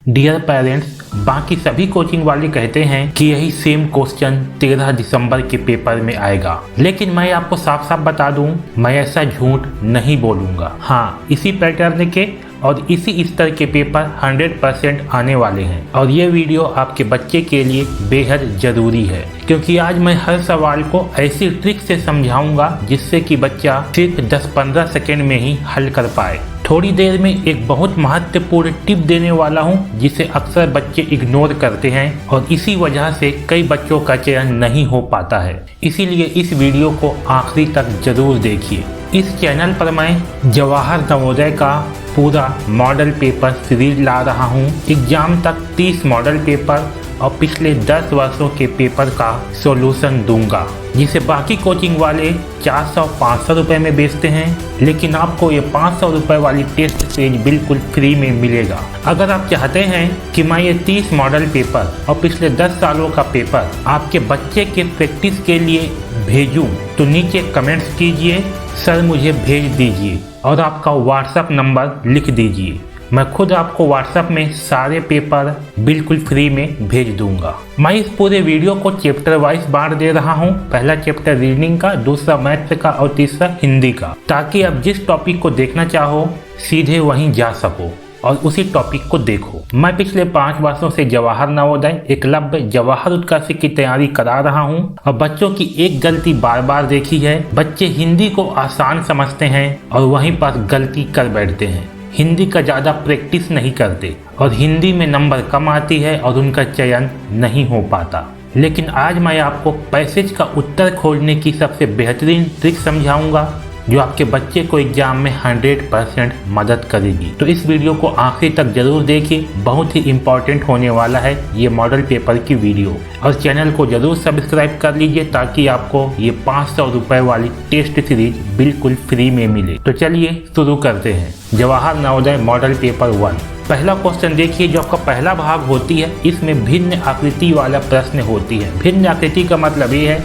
Dear parents, बाकी सभी coaching वाले कहते हैं कि यही सेम क्वेश्चन 13 दिसंबर के पेपर में आएगा, लेकिन मैं आपको साफ साफ बता दूं, मैं ऐसा झूठ नहीं बोलूंगा। हाँ, इसी पैटर्न के और इसी स्तर के पेपर 100% आने वाले हैं और ये वीडियो आपके बच्चे के लिए बेहद ज़रूरी है, क्योंकि आज मैं हर सवाल को ऐसी ट्रिक से समझाऊंगा जिससे कि बच्चा सिर्फ 10-15 सेकेंड में ही हल कर पाए। थोड़ी देर में एक बहुत महत्वपूर्ण टिप देने वाला हूं, जिसे अक्सर बच्चे इग्नोर करते हैं और इसी वजह से कई बच्चों का चयन नहीं हो पाता है। इसीलिए इस वीडियो को आखिरी तक जरूर देखिए। इस चैनल पर मैं जवाहर नवोदय का पूरा मॉडल पेपर सीरीज ला रहा हूं। एग्जाम तक 30 मॉडल पेपर और पिछले 10 वर्षों के पेपर का सॉल्यूशन दूंगा, जिसे बाकी कोचिंग वाले 400-500 रुपये में बेचते हैं, लेकिन आपको ये 500 रुपये वाली टेस्ट सीरीज बिल्कुल फ्री में मिलेगा। अगर आप चाहते हैं कि मैं ये 30 मॉडल पेपर और पिछले 10 सालों का पेपर आपके बच्चे के प्रैक्टिस के लिए भेजूं, तो नीचे कमेंट्स कीजिए, सर मुझे भेज दीजिए और आपका व्हाट्सएप नंबर लिख दीजिए। मैं खुद आपको व्हाट्सएप में सारे पेपर बिल्कुल फ्री में भेज दूंगा। मैं इस पूरे वीडियो को चैप्टर वाइज बांट दे रहा हूं। पहला चैप्टर रीजनिंग का, दूसरा मैथ्स का और तीसरा हिंदी का, ताकि आप जिस टॉपिक को देखना चाहो सीधे वहीं जा सको और उसी टॉपिक को देखो। मैं पिछले 5 वर्षों से जवाहर नवोदय, एकलव्य, जवाहर उत्कर्ष की तैयारी करा रहा हूं और बच्चों की एक गलती बार बार देखी है। बच्चे हिंदी को आसान समझते हैं और वहीं पर गलती कर बैठते हैं। हिंदी का ज़्यादा प्रैक्टिस नहीं करते और हिंदी में नंबर कम आती है और उनका चयन नहीं हो पाता। लेकिन आज मैं आपको पैसेज का उत्तर खोजने की सबसे बेहतरीन ट्रिक समझाऊंगा, जो आपके बच्चे को एग्जाम में 100% मदद करेगी। तो इस वीडियो को आखिरी तक जरूर देखिए, बहुत ही इम्पोर्टेंट होने वाला है ये मॉडल पेपर की वीडियो। और चैनल को जरूर सब्सक्राइब कर लीजिए ताकि आपको ये 500 रुपये वाली टेस्ट सीरीज बिल्कुल फ्री में मिले। तो चलिए शुरू करते हैं। Jawahar Navodaya model paper 1। पहला क्वेश्चन देखिए, जो आपका पहला भाग होती है, इसमें भिन्न आकृति वाला प्रश्न होती है। भिन्न आकृति का मतलब ये है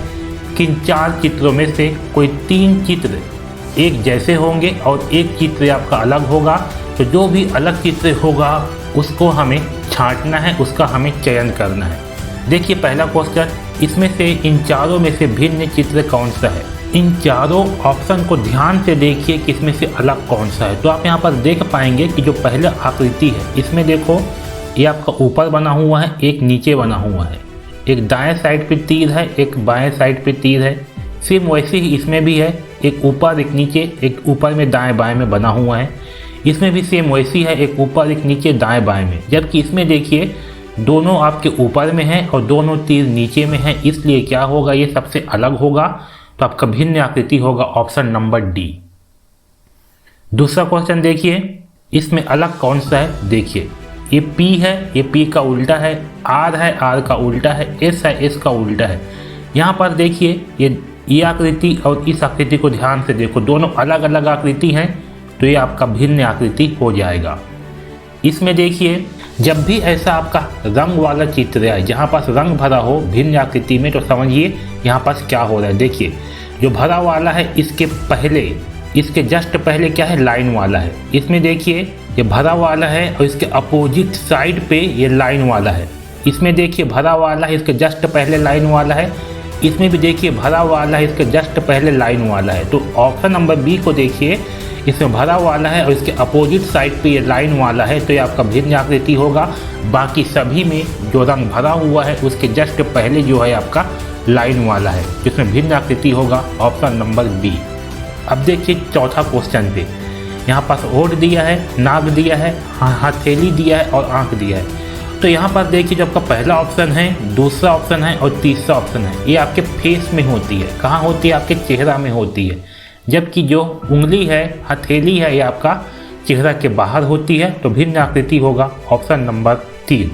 कि इन 4 चित्रों में से कोई 3 चित्र एक जैसे होंगे और एक चित्र आपका अलग होगा। तो जो भी अलग चित्र होगा उसको हमें छांटना है, उसका हमें चयन करना है। देखिए पहला क्वेश्चन, इसमें से इन चारों में से भिन्न चित्र कौन सा है। इन चारों ऑप्शन को ध्यान से देखिए कि इसमें से अलग कौन सा है। तो आप यहाँ पर देख पाएंगे कि जो पहला आकृति है, इसमें देखो ये आपका ऊपर बना हुआ है, एक नीचे बना हुआ है, एक दाएं साइड पे तीर है, एक बाएं साइड पे तीर है। सेम वैसे ही इसमें भी है, एक ऊपर एक नीचे, एक ऊपर में दाएं बाएं में बना हुआ है। इसमें भी सेम वैसी है, एक ऊपर एक नीचे दाएं बाएं में। जबकि इसमें देखिए दोनों आपके ऊपर में है और दोनों तीर नीचे में है, इसलिए क्या होगा, ये सबसे अलग होगा। तो आपका भिन्न आकृति होगा ऑप्शन नंबर डी। दूसरा क्वेश्चन देखिए, इसमें अलग कौन सा है। देखिए ये P है, ये P का उल्टा है, R है, R का उल्टा है, S है, S का उल्टा है। यहाँ पर देखिए ये आकृति और इस आकृति को ध्यान से देखो, दोनों अलग अलग आकृति हैं, तो ये आपका भिन्न आकृति हो जाएगा। इसमें देखिए जब भी ऐसा आपका रंग वाला चित्र है, जहाँ पास रंग भरा हो भिन्न आकृति में, तो समझिए यहाँ पास क्या हो रहा है। देखिए जो भरा वाला है इसके पहले, इसके जस्ट पहले क्या है, लाइन वाला है। इसमें देखिए ये भरा वाला है और इसके अपोजिट साइड पे ये लाइन वाला है। इसमें देखिए भरा वाला है, इसके जस्ट पहले लाइन वाला है। इसमें भी देखिए भरा वाला है, इसके जस्ट पहले लाइन वाला है। तो ऑप्शन नंबर बी को देखिए, इसमें भरा वाला है और इसके अपोजिट साइड पे ये लाइन वाला है, तो ये आपका भिन्न आकृति होगा। बाकी सभी में जो रंग भरा हुआ है उसके जस्ट पहले जो है आपका लाइन वाला है, जिसमें भिन्न आकृति होगा ऑप्शन नंबर बी। अब देखिए चौथा क्वेश्चन पे, यहाँ पास ओट दिया है, नाक दिया है, हथेली दिया है और आँख दिया है। तो यहाँ पर देखिए जो आपका पहला ऑप्शन है, दूसरा ऑप्शन है और तीसरा ऑप्शन है, ये आपके फेस में होती है। कहाँ होती है, आपके चेहरा में होती है। जबकि जो उंगली है, हथेली है, ये आपका चेहरा के बाहर होती है। तो भिन्न आकृति होगा ऑप्शन नंबर 3।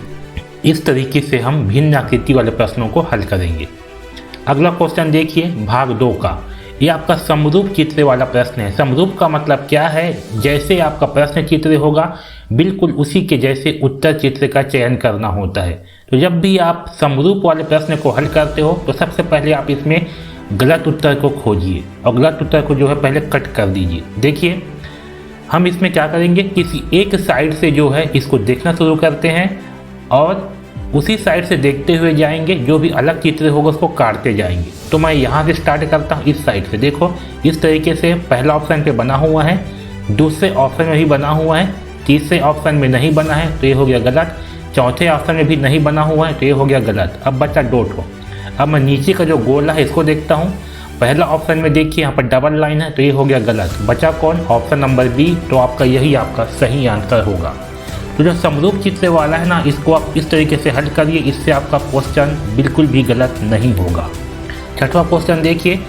इस तरीके से हम भिन्न आकृति वाले प्रश्नों को हल करेंगे। अगला क्वेश्चन देखिए भाग 2 का, ये आपका समरूप चित्र वाला प्रश्न है। समरूप का मतलब क्या है, जैसे आपका प्रश्न चित्र होगा बिल्कुल उसी के जैसे उत्तर चित्र का चयन करना होता है। तो जब भी आप समरूप वाले प्रश्न को हल करते हो तो सबसे पहले आप इसमें गलत उत्तर को खोजिए और गलत उत्तर को जो है पहले कट कर दीजिए। देखिए हम इसमें क्या करेंगे, किसी एक साइड से जो है इसको देखना शुरू करते हैं और उसी साइड से देखते हुए जाएंगे, जो भी अलग चित्र होगा उसको काटते जाएंगे। तो मैं यहाँ से स्टार्ट करता हूँ, इस साइड से। देखो इस तरीके से पहला ऑप्शन पे बना हुआ है, दूसरे ऑप्शन में भी बना हुआ है, तीसरे ऑप्शन में नहीं बना है तो ये हो गया गलत, चौथे ऑप्शन में भी नहीं बना हुआ है तो ये हो गया गलत। अब बचा डॉट हो। अब मैं नीचे का जो गोला है इसको देखता हूँ, पहला ऑप्शन में देखिए यहाँ पर डबल लाइन है तो ये हो गया गलत। बचा कौन, ऑप्शन नंबर बी, तो आपका यही आपका सही आंसर होगा। तो जो समरूप चित्र वाला है ना, इसको आप इस तरीके से हल करिए, इससे आपका क्वेश्चन बिल्कुल भी गलत नहीं होगा। छठवां क्वेश्चन देखिए,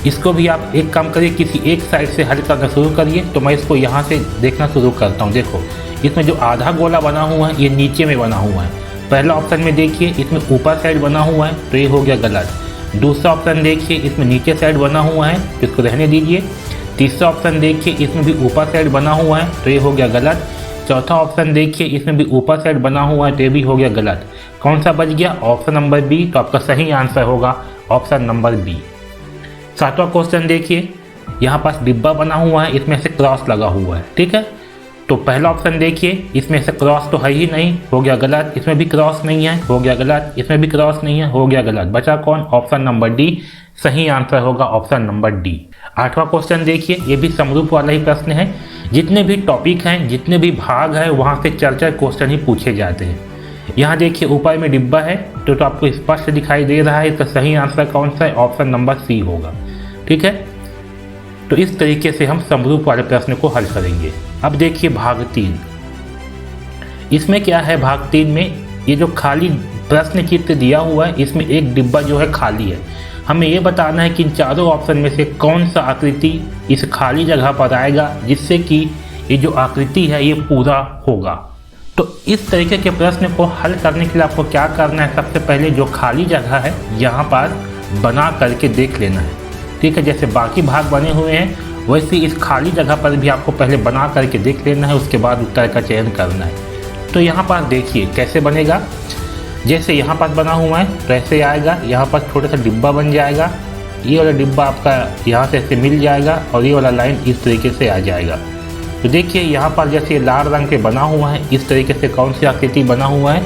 इसको भी आप एक काम करिए, किसी एक साइड से हल करना शुरू करिए। तो मैं इसको यहाँ से देखना शुरू करता हूँ। देखो इसमें जो आधा गोला बना हुआ है ये नीचे में बना हुआ है। पहला ऑप्शन में देखिए इसमें ऊपर साइड बना हुआ है तो ये हो गया गलत। दूसरा ऑप्शन देखिए इसमें नीचे साइड बना हुआ है, इसको रहने दीजिए। तीसरा ऑप्शन देखिए इसमें भी ऊपर साइड बना हुआ है तो ये हो गया गलत। चौथा ऑप्शन देखिए इसमें भी ऊपर साइड बना हुआ है तो ये भी हो गया गलत। कौन सा बच गया, ऑप्शन नंबर बी, तो आपका सही आंसर होगा ऑप्शन नंबर बी। सातवां क्वेश्चन देखिए, यहाँ पास डिब्बा बना हुआ है, इसमें से क्रॉस लगा हुआ है, ठीक है। तो पहला ऑप्शन देखिए, इसमें से क्रॉस तो है ही नहीं, हो गया गलत। इसमें भी क्रॉस नहीं है, हो गया गलत। इसमें भी क्रॉस नहीं है, हो गया गलत। बचा कौन, ऑप्शन नंबर डी, सही आंसर होगा ऑप्शन नंबर डी। आठवां क्वेश्चन देखिए, ये भी समरूप वाला ही प्रश्न है। जितने भी टॉपिक हैं, जितने भी भाग हैं, वहाँ से 4 क्वेश्चन ही पूछे जाते हैं। यहाँ देखिए ऊपर में डिब्बा है तो आपको स्पष्ट दिखाई दे रहा है, इसका सही आंसर कौन सा है, ऑप्शन नंबर सी होगा, ठीक है। तो इस तरीके से हम समरूप वाले प्रश्न को हल करेंगे। अब देखिए भाग 3, इसमें क्या है, भाग 3 में ये जो खाली प्रश्न चित्र दिया हुआ है, इसमें एक डिब्बा जो है खाली है। हमें ये बताना है कि इन चारों ऑप्शन में से कौन सा आकृति इस खाली जगह पर आएगा, जिससे कि ये जो आकृति है ये पूरा होगा। तो इस तरीके के प्रश्न को हल करने के लिए आपको क्या करना है, सबसे पहले जो खाली जगह है यहाँ पर बना करके देख लेना है, ठीक है। जैसे बाकी भाग बने हुए हैं वैसे इस खाली जगह पर भी आपको पहले बना करके देख लेना है, उसके बाद उत्तर का चयन करना है। तो यहाँ पर देखिए कैसे बनेगा, जैसे यहाँ पर बना हुआ है तो ऐसे आएगा, यहाँ पर छोटा सा डिब्बा बन जाएगा, ये वाला डिब्बा आपका यहाँ से ऐसे मिल जाएगा और ये वाला लाइन इस तरीके से आ जाएगा। तो देखिए यहाँ पर जैसे लाल रंग पे बना हुआ है, इस तरीके से कौन सी आकृति बना हुआ है,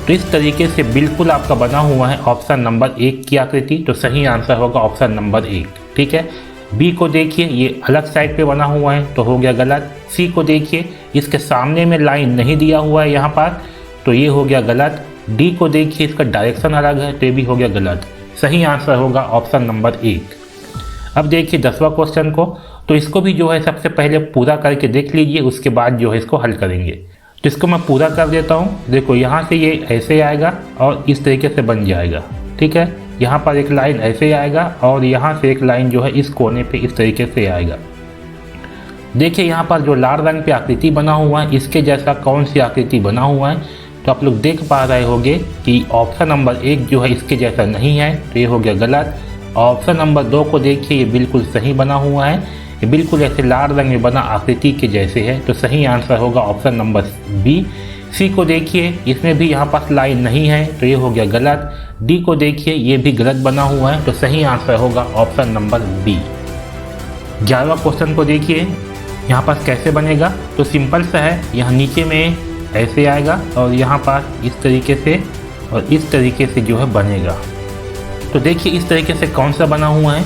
तो इस तरीके से बिल्कुल आपका बना हुआ है ऑप्शन नंबर 1 की आकृति। तो सही आंसर होगा ऑप्शन नंबर 1, ठीक है। बी को देखिए ये अलग साइड पे बना हुआ है तो हो गया गलत। सी को देखिए इसके सामने में लाइन नहीं दिया हुआ है यहाँ पर, तो ये हो गया गलत। डी को देखिए इसका डायरेक्शन अलग है तो ये भी हो गया गलत। सही आंसर होगा ऑप्शन नंबर 1। अब देखिए 10वां क्वेश्चन को, तो इसको भी जो है सबसे पहले पूरा करके देख लीजिए, उसके बाद जो है इसको हल करेंगे। तो इसको मैं पूरा कर देता हूँ। देखो यहाँ से ये ऐसे आएगा और इस तरीके से बन जाएगा, ठीक है। यहाँ पर एक लाइन ऐसे आएगा और यहाँ से एक लाइन जो है इस कोने पे इस तरीके से आएगा। देखिए यहाँ पर जो लाल रंग पे आकृति बना हुआ है, इसके जैसा कौन सी आकृति बना हुआ है, तो आप लोग देख पा रहे होंगे कि ऑप्शन नंबर 1 जो है इसके जैसा नहीं है, तो ये हो गया गलत। ऑप्शन नंबर 2 को देखिए ये बिल्कुल सही बना हुआ है, ये बिल्कुल ऐसे लाल रंग में बना आकृति के जैसे है, तो सही आंसर होगा ऑप्शन नंबर बी। सी को देखिए इसमें भी यहाँ पास लाइन नहीं है तो ये हो गया गलत। डी को देखिए ये भी गलत बना हुआ है, तो सही आंसर होगा ऑप्शन नंबर बी। 11वां क्वेश्चन को देखिए यहाँ पास कैसे बनेगा, तो सिंपल सा है, यहाँ नीचे में ऐसे आएगा और यहाँ पास इस तरीके से और इस तरीके से जो है बनेगा। तो देखिए इस तरीके से कौन सा बना हुआ है,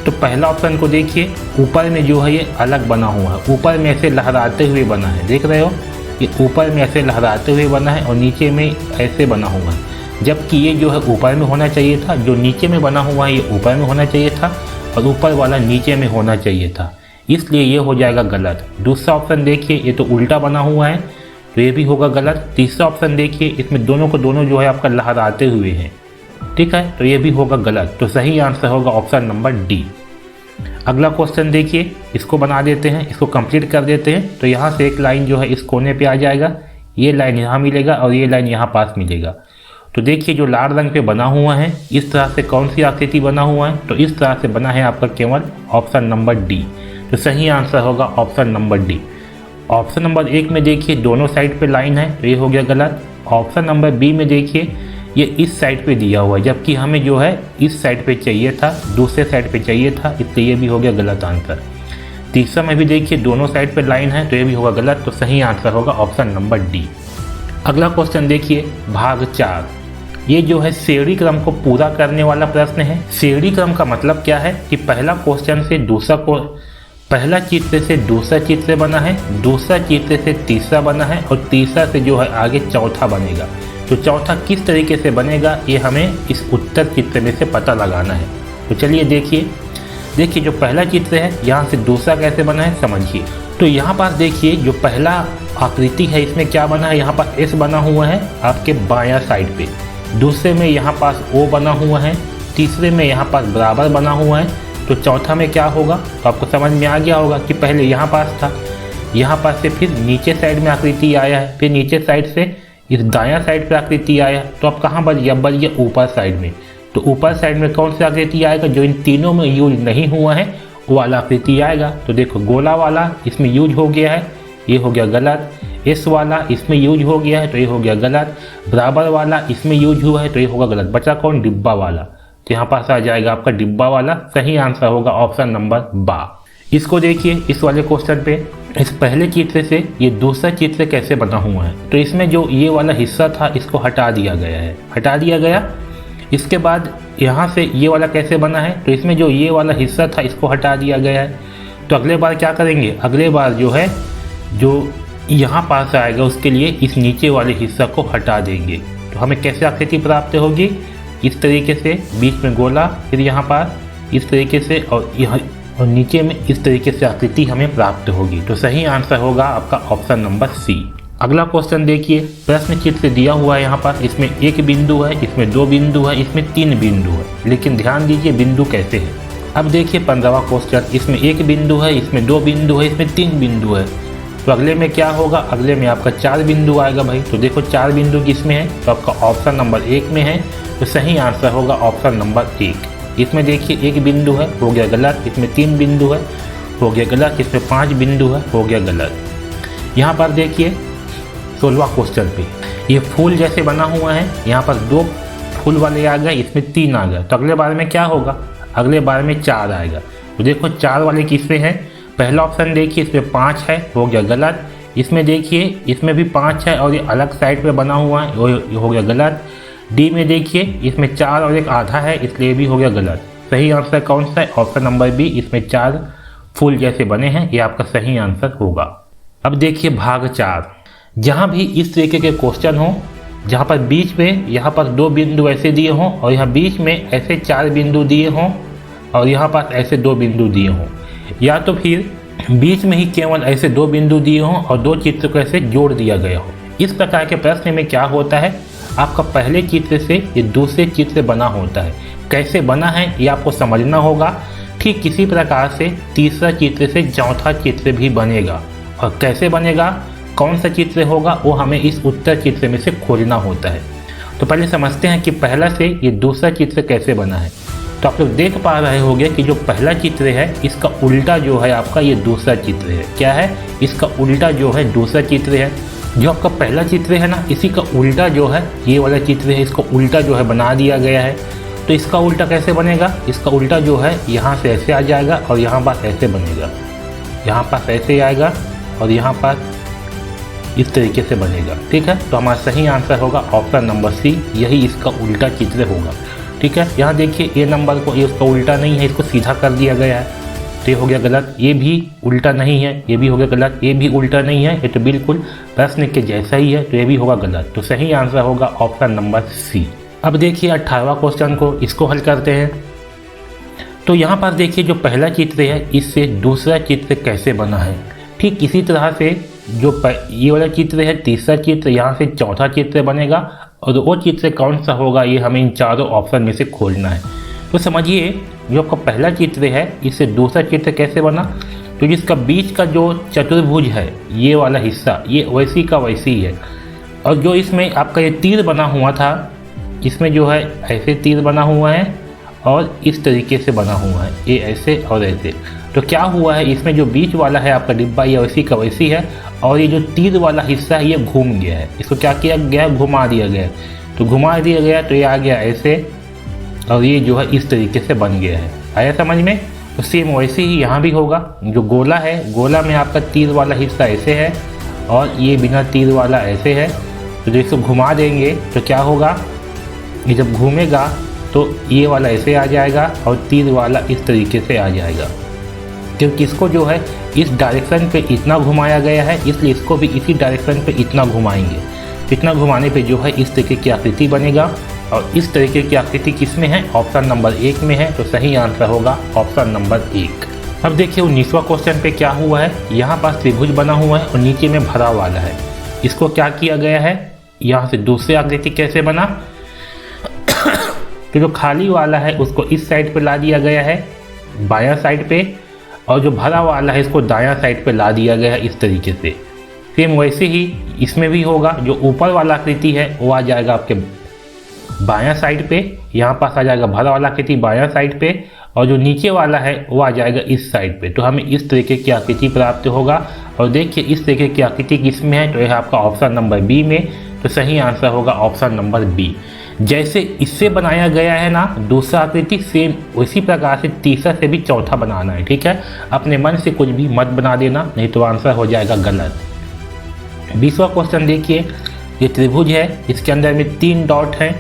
तो पहला ऑप्शन को देखिए ऊपर में जो है ये अलग बना हुआ है, ऊपर में ऐसे लहराते हुए बना है, देख रहे हो, ये ऊपर में ऐसे लहराते हुए बना है और नीचे में ऐसे बना हुआ है, जबकि ये जो है ऊपर में होना चाहिए था। जो नीचे में बना हुआ है ये ऊपर में होना चाहिए था और ऊपर वाला नीचे में होना चाहिए था, इसलिए ये हो जाएगा गलत। दूसरा ऑप्शन देखिए ये तो उल्टा बना हुआ है तो ये भी होगा गलत। तीसरा ऑप्शन देखिए इसमें दोनों को दोनों जो है आपका लहराते हुए हैं, ठीक है, तो ये भी होगा गलत। तो सही आंसर होगा ऑप्शन नंबर डी। अगला क्वेश्चन देखिए, इसको बना देते हैं, इसको कंप्लीट कर देते हैं। तो यहाँ से एक लाइन जो है इस कोने पे आ जाएगा, ये लाइन यहाँ मिलेगा और ये लाइन यहाँ पास मिलेगा। तो देखिए जो लाल रंग पे बना हुआ है इस तरह से कौन सी आकृति बना हुआ है, तो इस तरह से बना है आपका केवल ऑप्शन नंबर डी। तो सही आंसर होगा option number D. Option number 1 में देखिए दोनों साइड पे लाइन है तो ये हो गया गलत। ऑप्शन नंबर बी में देखिए ये इस साइड पे दिया हुआ है, जबकि हमें जो है इस साइड पे चाहिए था, दूसरे साइड पे चाहिए था, इसलिए ये भी हो गया गलत आंसर। तीसरा में भी देखिए दोनों साइड पे लाइन है, तो ये भी होगा गलत। तो सही आंसर होगा ऑप्शन नंबर डी। अगला क्वेश्चन देखिए भाग 4। ये जो है श्रेणी क्रम को पूरा करने वाला प्रश्न है। श्रेणी क्रम का मतलब क्या है कि पहला क्वेश्चन से पहला चित्र से दूसरा चित्र बना है, दूसरा चित्र से तीसरा बना है और तीसरा से जो है आगे चौथा बनेगा। तो चौथा किस तरीके से बनेगा ये हमें इस उत्तर चित्र में से पता लगाना है। तो चलिए देखिए जो पहला चित्र है यहाँ से दूसरा कैसे बना है समझिए। तो यहाँ पर देखिए जो पहला आकृति है इसमें क्या बना है, यहाँ पर एस बना हुआ है आपके बायां साइड पे, दूसरे में यहाँ पास ओ बना हुआ है, तीसरे में यहाँ पास बराबर बना हुआ है। तो चौथा में क्या होगा, तो आपको समझ में आ गया होगा कि पहले यहाँ पास था, यहाँ पास से फिर नीचे साइड में आकृति आया है, फिर नीचे साइड से इस दायां साइड पे आकृति आया। तो अब कहाँ बच गया ऊपर साइड में। तो ऊपर साइड में कौन सा आकृति आएगा, जो इन तीनों में यूज नहीं हुआ है वो वाला आकृति आएगा। तो देखो गोला वाला इसमें यूज हो गया है, ये हो गया गलत। एस वाला इसमें यूज हो गया है, तो ये हो गया गलत। बराबर वाला इसमें यूज हुआ है, तो ये होगा गलत। बचा कौन, डिब्बा वाला। तो यहाँ पास आ जाएगा आपका डिब्बा वाला। सही आंसर होगा ऑप्शन नंबर बा। इसको देखिए इस वाले क्वेश्चन पे, इस पहले चित्र से ये दूसरा चित्र कैसे बना हुआ है। तो इसमें जो ये वाला हिस्सा था इसको हटा दिया गया। इसके बाद यहाँ से ये वाला कैसे बना है, तो इसमें जो ये वाला हिस्सा था इसको हटा दिया गया है। तो अगले बार क्या करेंगे, अगले बार जो है जो यहाँ पास आएगा उसके लिए इस नीचे वाले हिस्सा को हटा देंगे। तो हमें कैसे आकृति प्राप्त होगी, इस तरीके से बीच में गोला, फिर यहाँ पर इस तरीके से और यहाँ और नीचे में इस तरीके से आकृति हमें प्राप्त होगी। तो सही आंसर होगा आपका ऑप्शन नंबर सी। अगला क्वेश्चन देखिए, प्रश्न चित्र दिया हुआ है यहाँ पर, इसमें एक बिंदु है, इसमें 2 बिंदु है, इसमें 3 बिंदु है, लेकिन ध्यान दीजिए बिंदु कैसे है। अब देखिए 15वां क्वेश्चन, इसमें 1 बिंदु है, इसमें 2 बिंदु है, इसमें 3 बिंदु है। तो अगले में क्या होगा, अगले में आपका 4 बिंदु आएगा भाई। तो देखो 4 बिंदु किसमें है, तो आपका ऑप्शन नंबर 1 में है। तो सही आंसर होगा ऑप्शन नंबर 1। इसमें देखिए 1 बिंदु है, हो गया गलत। इसमें 3 बिंदु है, हो गया गलत। इसमें 5 बिंदु है, हो गया गलत। यहाँ पर देखिए 16वां क्वेश्चन पे ये फूल जैसे बना हुआ है, यहाँ पर 2 फूल वाले आ गए, इसमें 3 आ गए। तो अगले बार में क्या होगा, अगले बार में 4 आएगा। तो देखो 4 वाले किसमें है, पहला ऑप्शन देखिए इसमें 5 है, हो गया गलत। इसमें देखिए इसमें भी 5 है और ये अलग साइड पे बना हुआ है, ये हो गया गलत। डी में देखिए इसमें 4 और 1 आधा है, इसलिए भी हो गया गलत। सही आंसर कौन सा है, ऑप्शन नंबर बी, इसमें 4 फूल जैसे बने हैं, ये आपका सही आंसर होगा। अब देखिए भाग 4, जहाँ भी इस तरीके के क्वेश्चन हो, जहाँ पर बीच में यहाँ पर 2 बिंदु ऐसे दिए हों और यहाँ बीच में ऐसे 4 बिंदु दिए हों और यहाँ पर ऐसे 2 बिंदु दिए हों, या तो फिर बीच में ही केवल ऐसे 2 बिंदु दिए हों और 2 चित्र को ऐसे जोड़ दिया गया हो। इस प्रकार के प्रश्न में क्या होता है, आपका पहले चित्र से ये दूसरे चित्र बना होता है। कैसे बना है ये आपको समझना होगा। ठीक किसी प्रकार से तीसरा चित्र से चौथा चित्र भी बनेगा, और कैसे बनेगा, कौन सा चित्र होगा, वो हमें इस उत्तर चित्र में से खोजना होता है। तो पहले समझते हैं कि पहला से ये दूसरा चित्र कैसे बना है। तो आप लोग देख पा रहे होंगे कि जो पहला चित्र है इसका उल्टा जो है आपका ये दूसरा चित्र है। क्या है, इसका उल्टा जो है दूसरा चित्र है। जो आपका पहला चित्र है ना, इसी का उल्टा जो है ये वाला चित्र है, इसको उल्टा जो है बना दिया गया है। तो इसका उल्टा कैसे बनेगा, इसका उल्टा जो है यहाँ से ऐसे आ जाएगा और यहाँ पास ऐसे बनेगा, यहाँ पास ऐसे आएगा और यहाँ पास इस तरीके से बनेगा। ठीक है, तो हमारा सही आंसर होगा ऑप्शन नंबर सी, यही इसका उल्टा चित्र होगा। ठीक है, यहाँ देखिए ए नंबर को, ये उसका उल्टा नहीं है, इसको सीधा कर दिया गया है, तो ये हो गया गलत। ये भी उल्टा नहीं है, ये भी हो गया गलत। ये भी उल्टा नहीं है, ये तो बिल्कुल प्रश्न के जैसा ही है, तो ये भी होगा गलत। तो सही आंसर होगा ऑप्शन नंबर सी। अब देखिए 18वां क्वेश्चन को, इसको हल करते हैं। तो यहाँ पर देखिए जो पहला चित्र है इससे दूसरा चित्र कैसे बना है। ठीक इसी तरह से जो ये वाला चित्र है, तीसरा चित्र, यहाँ से चौथा चित्र बनेगा, और वो चित्र कौन सा होगा ये हमें इन चारों ऑप्शन में से खोजना है। तो समझिए जो आपका पहला चित्र है इससे दूसरा चित्र कैसे बना, तो जिसका बीच का जो चतुर्भुज है ये वाला हिस्सा, ये वैसी का वैसी ही है। और जो इसमें आपका ये तीर बना हुआ था, इसमें जो है ऐसे तीर बना हुआ है और इस तरीके से बना हुआ है, ये ऐसे और ऐसे। तो क्या हुआ है, इसमें जो बीच वाला है आपका डिब्बा ये वैसी का वैसी है, और ये जो तीर वाला हिस्सा है ये घूम गया है। इसको क्या किया गया, घुमा दिया गया। तो घुमा दिया गया तो ये आ गया ऐसे, और ये जो है इस तरीके से बन गया है। आया समझ में। तो सेम वैसे ही यहाँ भी होगा। जो गोला है, गोला में आपका तीर वाला हिस्सा ऐसे है और ये बिना तीर वाला ऐसे है। तो जब इसको घुमा देंगे तो क्या होगा, ये जब घूमेगा तो ये वाला ऐसे आ जाएगा और तीर वाला इस तरीके से आ जाएगा, क्योंकि इसको जो है इस डायरेक्शन पे इतना घुमाया गया है, इसलिए इसको भी इसी डायरेक्शन पे इतना घुमाएंगे। इतना घुमाने पे जो है इस तरीके की आकृति बनेगा। और इस तरीके की आकृति किस में है, ऑप्शन नंबर 1 में है। तो सही आंसर होगा ऑप्शन नंबर 1। अब देखिए 19वां क्वेश्चन पे क्या हुआ है। यहाँ पास त्रिभुज बना हुआ है और नीचे में भरा वाला है। इसको क्या किया गया है, यहाँ से दूसरी आकृति कैसे बना, तो जो खाली वाला है उसको इस साइड पे ला दिया गया है बायां साइड पे, और जो भरा वाला है इसको दायां साइड पे ला दिया गया है इस तरीके से। सेम वैसे ही इसमें भी होगा। जो ऊपर वाला आकृति है वो आ जाएगा आपके बायां साइड पे, यहाँ पास आ जाएगा भरा वाला आकृति बायां साइड पे, और जो नीचे वाला है वो आ जाएगा इस साइड पे। तो हमें इस तरीके की आकृति प्राप्त होगा। और देखिए इस तरीके की आकृति किस में है, तो यह आपका ऑप्शन नंबर बी में। तो सही आंसर होगा ऑप्शन नंबर बी। जैसे इससे बनाया गया है ना दूसरा आकृति, सेम उसी प्रकार से तीसरा से भी चौथा बनाना है। ठीक है, अपने मन से कुछ भी मत बना देना, नहीं तो आंसर हो जाएगा गलत। 20वां क्वेश्चन देखिए, ये त्रिभुज है, इसके अंदर में 3 डॉट हैं।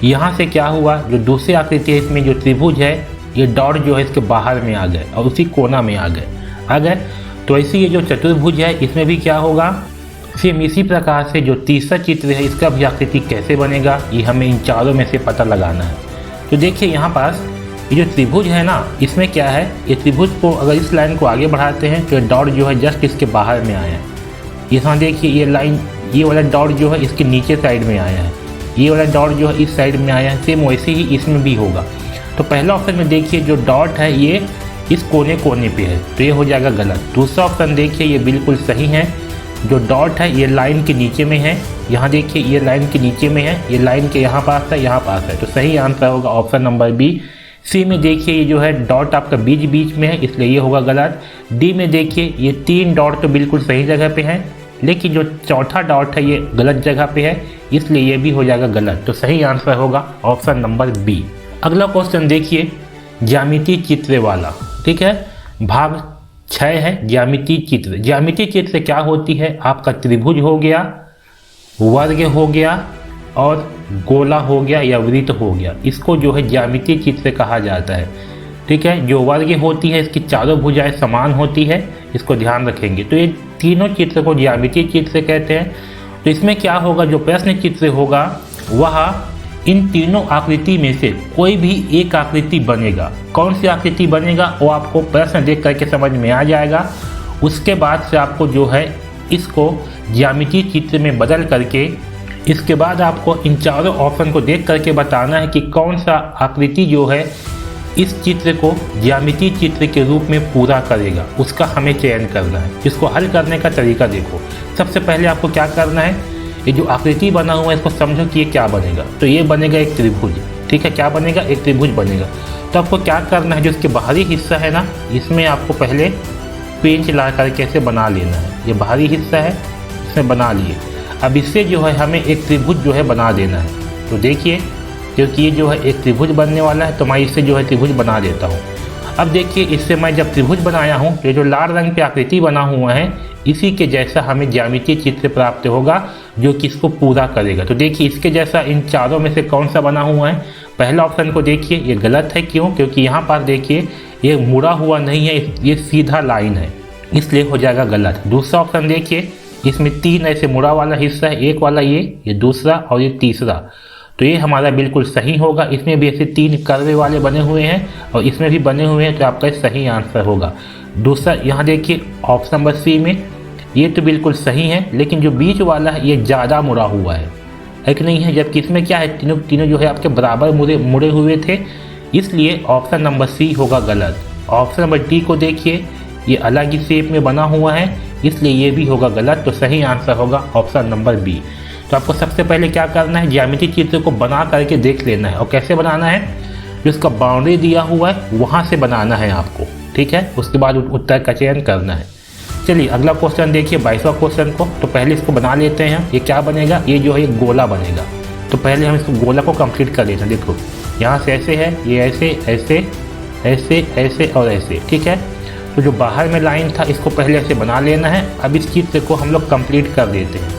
यहाँ से क्या हुआ, जो दूसरी आकृति है इसमें जो त्रिभुज है ये डॉट जो है इसके बाहर में आ गए और उसी कोना में आ गए। तो ऐसे ये जो चतुर्भुज है इसमें भी क्या होगा, सेम इसी प्रकार से जो तीसरा चित्र है इसका भी आकृति कैसे बनेगा, ये हमें इन चारों में से पता लगाना है। तो देखिए यहाँ पास ये जो त्रिभुज है ना, इसमें क्या है, ये त्रिभुज को अगर इस लाइन को आगे बढ़ाते हैं तो डॉट जो है जस्ट इसके बाहर में आया है। यहाँ देखिए ये लाइन, ये वाला डॉट जो है इसके नीचे साइड में आया है, ये वाला डॉट जो है इस साइड में आया है। सेम वैसे ही इसमें भी होगा। तो पहला ऑप्शन में देखिए जो डॉट है ये इस कोने पे है, तो ये हो जाएगा गलत। दूसरा ऑप्शन देखिए ये बिल्कुल सही है। जो डॉट है ये लाइन के नीचे में है, यहाँ देखिए ये लाइन के नीचे में है, ये लाइन के यहाँ पास है। तो सही आंसर होगा ऑप्शन नंबर बी। सी में देखिए ये जो है डॉट आपका बीच में है, इसलिए ये होगा गलत। डी में देखिए ये 3 डॉट तो बिल्कुल सही जगह पे है, लेकिन जो चौथा डॉट है ये गलत जगह पे है, इसलिए ये भी हो जाएगा गलत। तो सही आंसर होगा ऑप्शन नंबर बी। अगला क्वेश्चन देखिए, ज्यामितीय चित्र वाला। ठीक है, भाग 6 है ज्यामितीय चित्र। ज्यामितीय चित्र क्या होती है, आपका त्रिभुज हो गया, वर्ग हो गया और गोला हो गया या वृत्त हो गया, इसको जो है ज्यामितीय चित्र कहा जाता है। ठीक है, जो वर्ग होती है इसकी चारों भुजाएं समान होती है, इसको ध्यान रखेंगे। तो ये तीनों चित्र को ज्यामितीय चित्र कहते हैं। तो इसमें क्या होगा, जो प्रश्न चित्र होगा वह इन तीनों आकृति में से कोई भी एक आकृति बनेगा। कौन सी आकृति बनेगा वो आपको प्रश्न देख करके समझ में आ जाएगा। उसके बाद से आपको जो है इसको ज्यामितीय चित्र में बदल करके, इसके बाद आपको इन चारों ऑप्शन को देख करके बताना है कि कौन सा आकृति जो है इस चित्र को ज्यामितीय चित्र के रूप में पूरा करेगा, उसका हमें चयन करना है। इसको हल करने का तरीका देखो। सबसे पहले आपको क्या करना है, ये जो आकृति बना हुआ है इसको समझो कि ये क्या बनेगा। तो ये बनेगा एक त्रिभुज। ठीक है, क्या बनेगा, एक त्रिभुज बनेगा। तो आपको क्या करना है, जो इसके बाहरी हिस्सा है ना, इसमें आपको पहले पेंच ला करके ऐसे बना लेना है। ये बाहरी हिस्सा है, इसमें बना लिए। अब इससे जो है हमें एक त्रिभुज जो है बना देना है। तो देखिए, क्योंकि ये जो है एक त्रिभुज बनने वाला है तो मैं इससे जो है त्रिभुज बना देता हूँ। अब देखिए, इससे मैं जब त्रिभुज बनाया हूँ, ये जो लाल रंग पे आकृति बना हुआ है इसी के जैसा हमें ज्यामितीय चित्र प्राप्त होगा जो कि इसको पूरा करेगा। तो देखिए, इसके जैसा इन चारों में से कौन सा बना हुआ है। पहला ऑप्शन को देखिए, ये गलत है। क्यों, क्योंकि यहाँ पर देखिए ये मुड़ा हुआ नहीं है, ये सीधा लाइन है, इसलिए हो जाएगा गलत। दूसरा ऑप्शन देखिए, इसमें 3 ऐसे मुड़ा वाला हिस्सा है, एक वाला ये दूसरा और ये तीसरा। तो ये हमारा बिल्कुल सही होगा। इसमें भी ऐसे 3 कर्वे वाले बने हुए हैं और इसमें भी बने हुए हैं, तो आपका सही आंसर होगा। दूसरा यहाँ देखिए ऑप्शन नंबर सी में, ये तो बिल्कुल सही है, लेकिन जो बीच वाला है ये ज़्यादा मुड़ा हुआ है कि नहीं है, जबकि इसमें क्या है, तीनों जो है आपके बराबर मुड़े हुए थे, इसलिए ऑप्शन नंबर सी होगा गलत। ऑप्शन नंबर डी को देखिए, ये अलग ही शेप में बना हुआ है, इसलिए ये भी होगा गलत। तो सही आंसर होगा ऑप्शन नंबर बी। तो आपको सबसे पहले क्या करना है, ज्यामितीय चित्र को बना करके देख लेना है। और कैसे बनाना है, जो इसका बाउंड्री दिया हुआ है वहाँ से बनाना है आपको। ठीक है, उसके बाद उत्तर का चयन करना है। चलिए अगला क्वेश्चन देखिए, 22वां क्वेश्चन को। तो पहले इसको बना लेते हैं। ये क्या बनेगा, ये जो है एक गोला बनेगा। तो पहले हम इसको गोला को कंप्लीट कर लेते हैं। देखो यहाँ से ऐसे है, ये ऐसे ऐसे ऐसे ऐसे और ऐसे, ठीक है। तो जो बाहर में लाइन था इसको पहले ऐसे बना लेना है। अब इस चीज़ को हम लोग कंप्लीट कर देते हैं।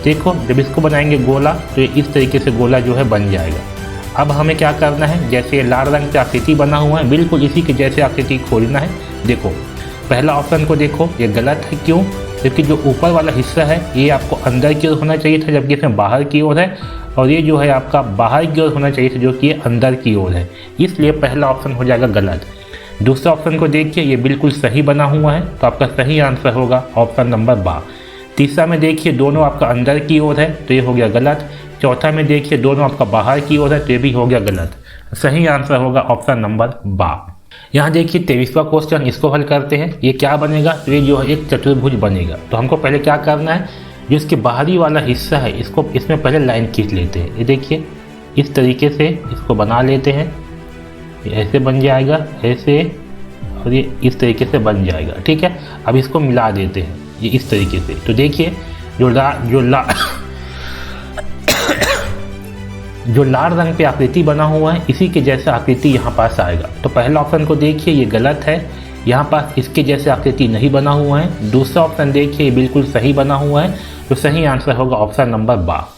देखो जब इसको बनाएंगे गोला तो ये इस तरीके से गोला जो है बन जाएगा। अब हमें क्या करना है, जैसे ये लाल रंग से आकृति बना हुआ है बिल्कुल इसी के जैसे आकृति खोलना है। देखो पहला ऑप्शन को देखो, ये गलत है। क्यों? क्योंकि जो ऊपर वाला हिस्सा है ये आपको अंदर की ओर होना चाहिए था, जबकि इसमें बाहर की ओर है, और ये जो है आपका बाहर की ओर होना चाहिए था, जो कि ये अंदर की ओर है। इसलिए पहला ऑप्शन हो जाएगा गलत। दूसरा ऑप्शन को देखिए, ये बिल्कुल सही बना हुआ है, तो आपका सही आंसर होगा ऑप्शन नंबर बा। तीसरा में देखिए दोनों आपका अंदर की ओर है, तो ये हो गया गलत। चौथा में देखिए दोनों आपका बाहर की ओर है, तो ये भी हो गया गलत। सही आंसर होगा ऑप्शन नंबर बा। यहाँ देखिए 23वां क्वेश्चन, इसको हल करते हैं। ये क्या बनेगा, तो ये जो है एक चतुर्भुज बनेगा। तो हमको पहले क्या करना है, जो इसके बाहरी वाला हिस्सा है इसको इसमें पहले लाइन खींच लेते हैं। ये देखिए इस तरीके से इसको बना लेते हैं। ये ऐसे बन जाएगा, ऐसे, और ये इस तरीके से बन जाएगा, ठीक है। अब इसको मिला देते हैं ये इस तरीके से। तो देखिए जो लाल रंग पे आकृति बना हुआ है इसी के जैसा आकृति यहाँ पास आएगा। तो पहला ऑप्शन को देखिए ये गलत है, यहाँ पास इसके जैसे आकृति नहीं बना हुआ है। दूसरा ऑप्शन देखिए ये बिल्कुल सही बना हुआ है, तो सही आंसर होगा ऑप्शन नंबर बा,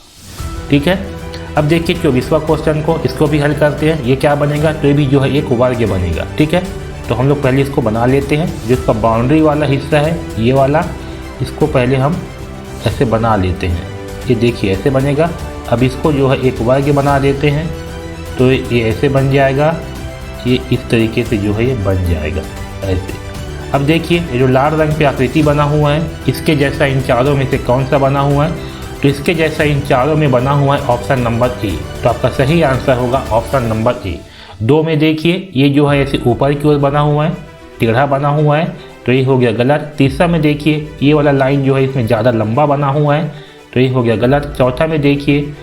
ठीक है। अब देखिए 24वां क्वेश्चन को, इसको भी हल करते हैं। ये क्या बनेगा, तो ये भी जो है एक वर्ग बनेगा, ठीक है। तो हम लोग पहले इसको बना लेते हैं। जो इसका बाउंड्री वाला हिस्सा है ये वाला, इसको पहले हम ऐसे बना लेते हैं। ये देखिए ऐसे बनेगा। अब इसको जो है एक वर्ग बना देते हैं, तो ये ऐसे बन जाएगा। ये इस तरीके से जो है ये बन जाएगा ऐसे। अब देखिए ये जो लाल रंग पे आकृति बना हुआ है इसके जैसा इन चारों में से कौन सा बना हुआ है, तो इसके जैसा इन चारों में बना हुआ है ऑप्शन नंबर ए। तो आपका सही आंसर होगा ऑप्शन नंबर ए। 2 में देखिए ये जो है ऐसे ऊपर की ओर बना हुआ है, टेढ़ा बना हुआ है, तो ये हो गया गलत। तीसरा में देखिए ये वाला लाइन जो है इसमें ज़्यादा लंबा बना हुआ है, तो ये हो गया गलत। चौथा में देखिए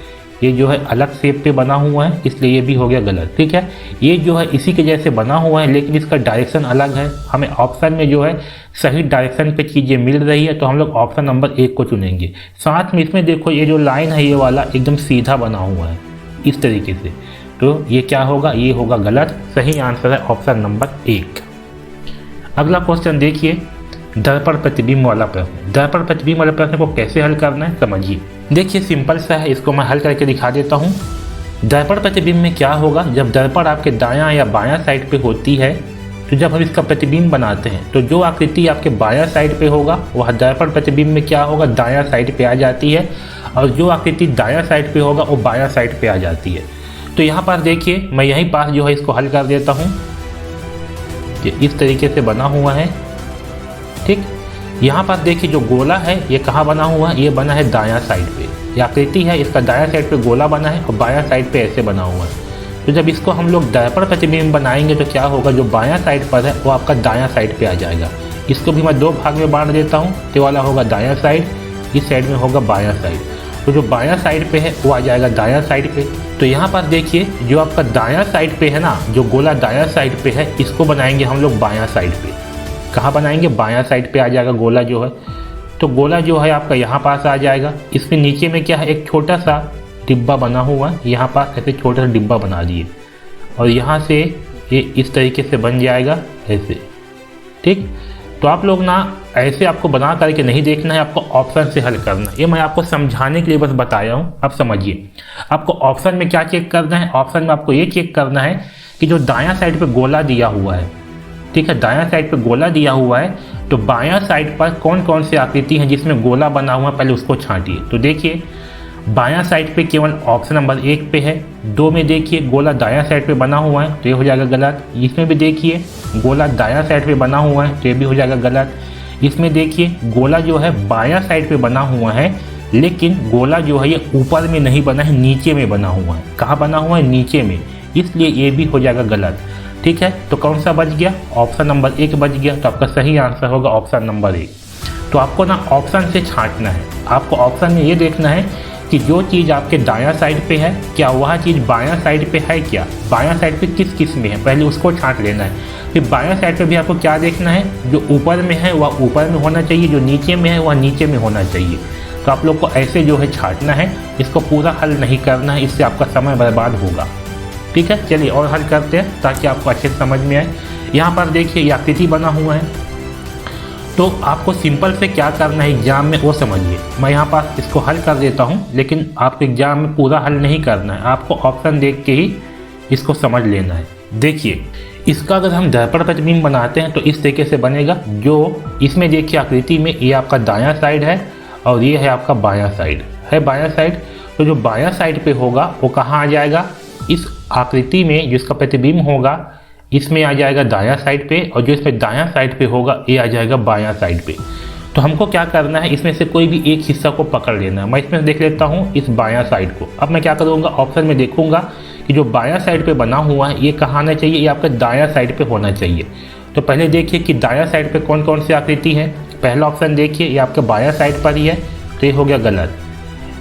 ये जो है अलग शेप पे बना हुआ है, इसलिए ये भी हो गया गलत, ठीक है। ये जो है इसी के जैसे बना हुआ है लेकिन इसका डायरेक्शन अलग है। हमें ऑप्शन में जो है सही डायरेक्शन पे चीज़ें मिल रही है, तो हम लोग ऑप्शन नंबर 1 को चुनेंगे। साथ में इसमें देखो ये जो लाइन है ये वाला एकदम सीधा बना हुआ है इस तरीके से, तो ये क्या होगा, ये होगा गलत। सही आंसर है ऑप्शन नंबर 1। अगला क्वेश्चन देखिए, दर्पण प्रतिबिंब वाला प्रश्न। दर्पण प्रतिबिंब वाले प्रश्न को कैसे हल करना है समझिए। देखिए सिंपल सा है, इसको मैं हल करके दिखा देता हूँ। दर्पण प्रतिबिंब में क्या होगा, जब दर्पण आपके दायां या बायां साइड पे होती है, तो जब हम इसका प्रतिबिंब बनाते हैं तो जो आकृति आपके बायां साइड पे होगा वह दर्पण प्रतिबिंब में क्या होगा, दायां साइड पे आ जाती है, और जो आकृति दायां साइड पे होगा वो बायां साइड पे आ जाती है। तो यहाँ पर देखिए मैं यहीं पास जो है इसको हल कर देता हूँ। ये इस तरीके से बना हुआ है, ठीक। यहाँ पर देखिए जो गोला है ये कहाँ बना हुआ है, ये बना है दायां साइड पे। ये आकृति है इसका दायां साइड पे गोला बना है और बायां साइड पे ऐसे बना हुआ है। तो जब इसको हम लोग दर्पण प्रतिबिंब बनाएंगे तो क्या होगा, जो बायां साइड पर है वो आपका दायां साइड पे आ जाएगा। इसको भी मैं 2 भाग में बांट देता हूँ। ये वाला होगा दायां साइड, इस साइड में होगा बायां साइड। तो जो बायां साइड पे है वो आ जाएगा दायां साइड पे। तो यहाँ पर देखिए जो आपका दायां साइड पे है ना, जो गोला दायां साइड पे है, इसको बनाएंगे हम लोग बायां साइड पे। कहाँ बनाएंगे, बायां साइड पे आ जाएगा गोला जो है। तो गोला जो है आपका यहाँ पास आ जाएगा। इसके नीचे में क्या है, एक छोटा सा डिब्बा बना हुआ है, यहाँ पास ऐसे छोटा सा डिब्बा बना दिए, और यहाँ से ये इस तरीके से बन जाएगा ऐसे, ठीक। तो आप लोग ना ऐसे आपको बना करके नहीं देखना है, आपको ऑप्शन से हल करना है। ये मैं आपको समझाने के लिए बस बताया हूँ, आप समझिए। आपको ऑप्शन में क्या चेक करना है, ऑप्शन में आपको ये चेक करना है कि जो दायां साइड पे गोला दिया हुआ है, ठीक है, दायां साइड पे गोला दिया हुआ है, तो बायां साइड पर कौन कौन सी आकृति है जिसमें गोला बना हुआ है, पहले उसको छांटिए। तो देखिए बायां साइड पे केवल ऑप्शन नंबर 1 पे है। 2 में देखिए गोला दायां साइड पे बना हुआ है, तो ये हो जाएगा गलत। इसमें भी देखिए गोला दायां साइड पे बना हुआ है, तो ये भी हो जाएगा गलत। इसमें देखिए गोला जो है बायां साइड पे बना हुआ है, लेकिन गोला जो है ये ऊपर में नहीं बना है, नीचे में बना हुआ है। कहाँ बना हुआ है, नीचे में, इसलिए ये भी हो जाएगा गलत, ठीक है। तो कौन सा बच गया, ऑप्शन नंबर 1 बच गया। तो आपका सही आंसर होगा ऑप्शन नंबर 1। तो आपको ना ऑप्शन से छांटना है। आपको ऑप्शन में ये देखना है कि जो चीज़ आपके दायां साइड पे है क्या वह चीज़ बायां साइड पे है, क्या बायां साइड पे किस किस में है, पहले उसको छांट लेना है। फिर बायां साइड पे भी आपको क्या देखना है, जो ऊपर में है वह ऊपर में होना चाहिए, जो नीचे में है वह नीचे में होना चाहिए। तो आप लोग को ऐसे जो है छांटना है, इसको पूरा हल नहीं करना है, इससे आपका समय बर्बाद होगा। ठीक है, चलिए और हल करते हैं ताकि आपको अच्छे से समझ में आए। यहाँ पर देखिए ये आकृति बना हुआ है, तो आपको सिंपल से क्या करना है एग्जाम में वो समझिए। मैं यहाँ पर इसको हल कर देता हूँ, लेकिन आपको एग्जाम में पूरा हल नहीं करना है, आपको ऑप्शन देख के ही इसको समझ लेना है। देखिए इसका अगर हम दर्पण प्रतिबिंब बनाते हैं तो इस तरीके से बनेगा। जो इसमें देखिए आकृति में ये आपका दायां साइड है और ये है आपका बायां साइड है, बायां साइड। तो जो बायां साइड पे होगा वो कहाँ आ जाएगा, इस आकृति में जिसका प्रतिबिंब होगा इसमें आ जाएगा दायां साइड पे, और जो इसमें दायां साइड पे होगा ये आ जाएगा बायां साइड पे। तो हमको क्या करना है, इसमें से कोई भी एक हिस्सा को पकड़ लेना है। मैं इसमें देख लेता हूँ इस बायां साइड को। अब मैं क्या करूँगा, ऑप्शन में देखूंगा कि जो बायां साइड पे बना हुआ है ये कहाँ आना चाहिए, ये आपका दायां साइड पे होना चाहिए। तो पहले देखिए कि दायां साइड पे कौन कौन सी आकृति है। पहला ऑप्शन देखिए ये आपके बायां साइड पर ही है, तो ये हो गया गलत।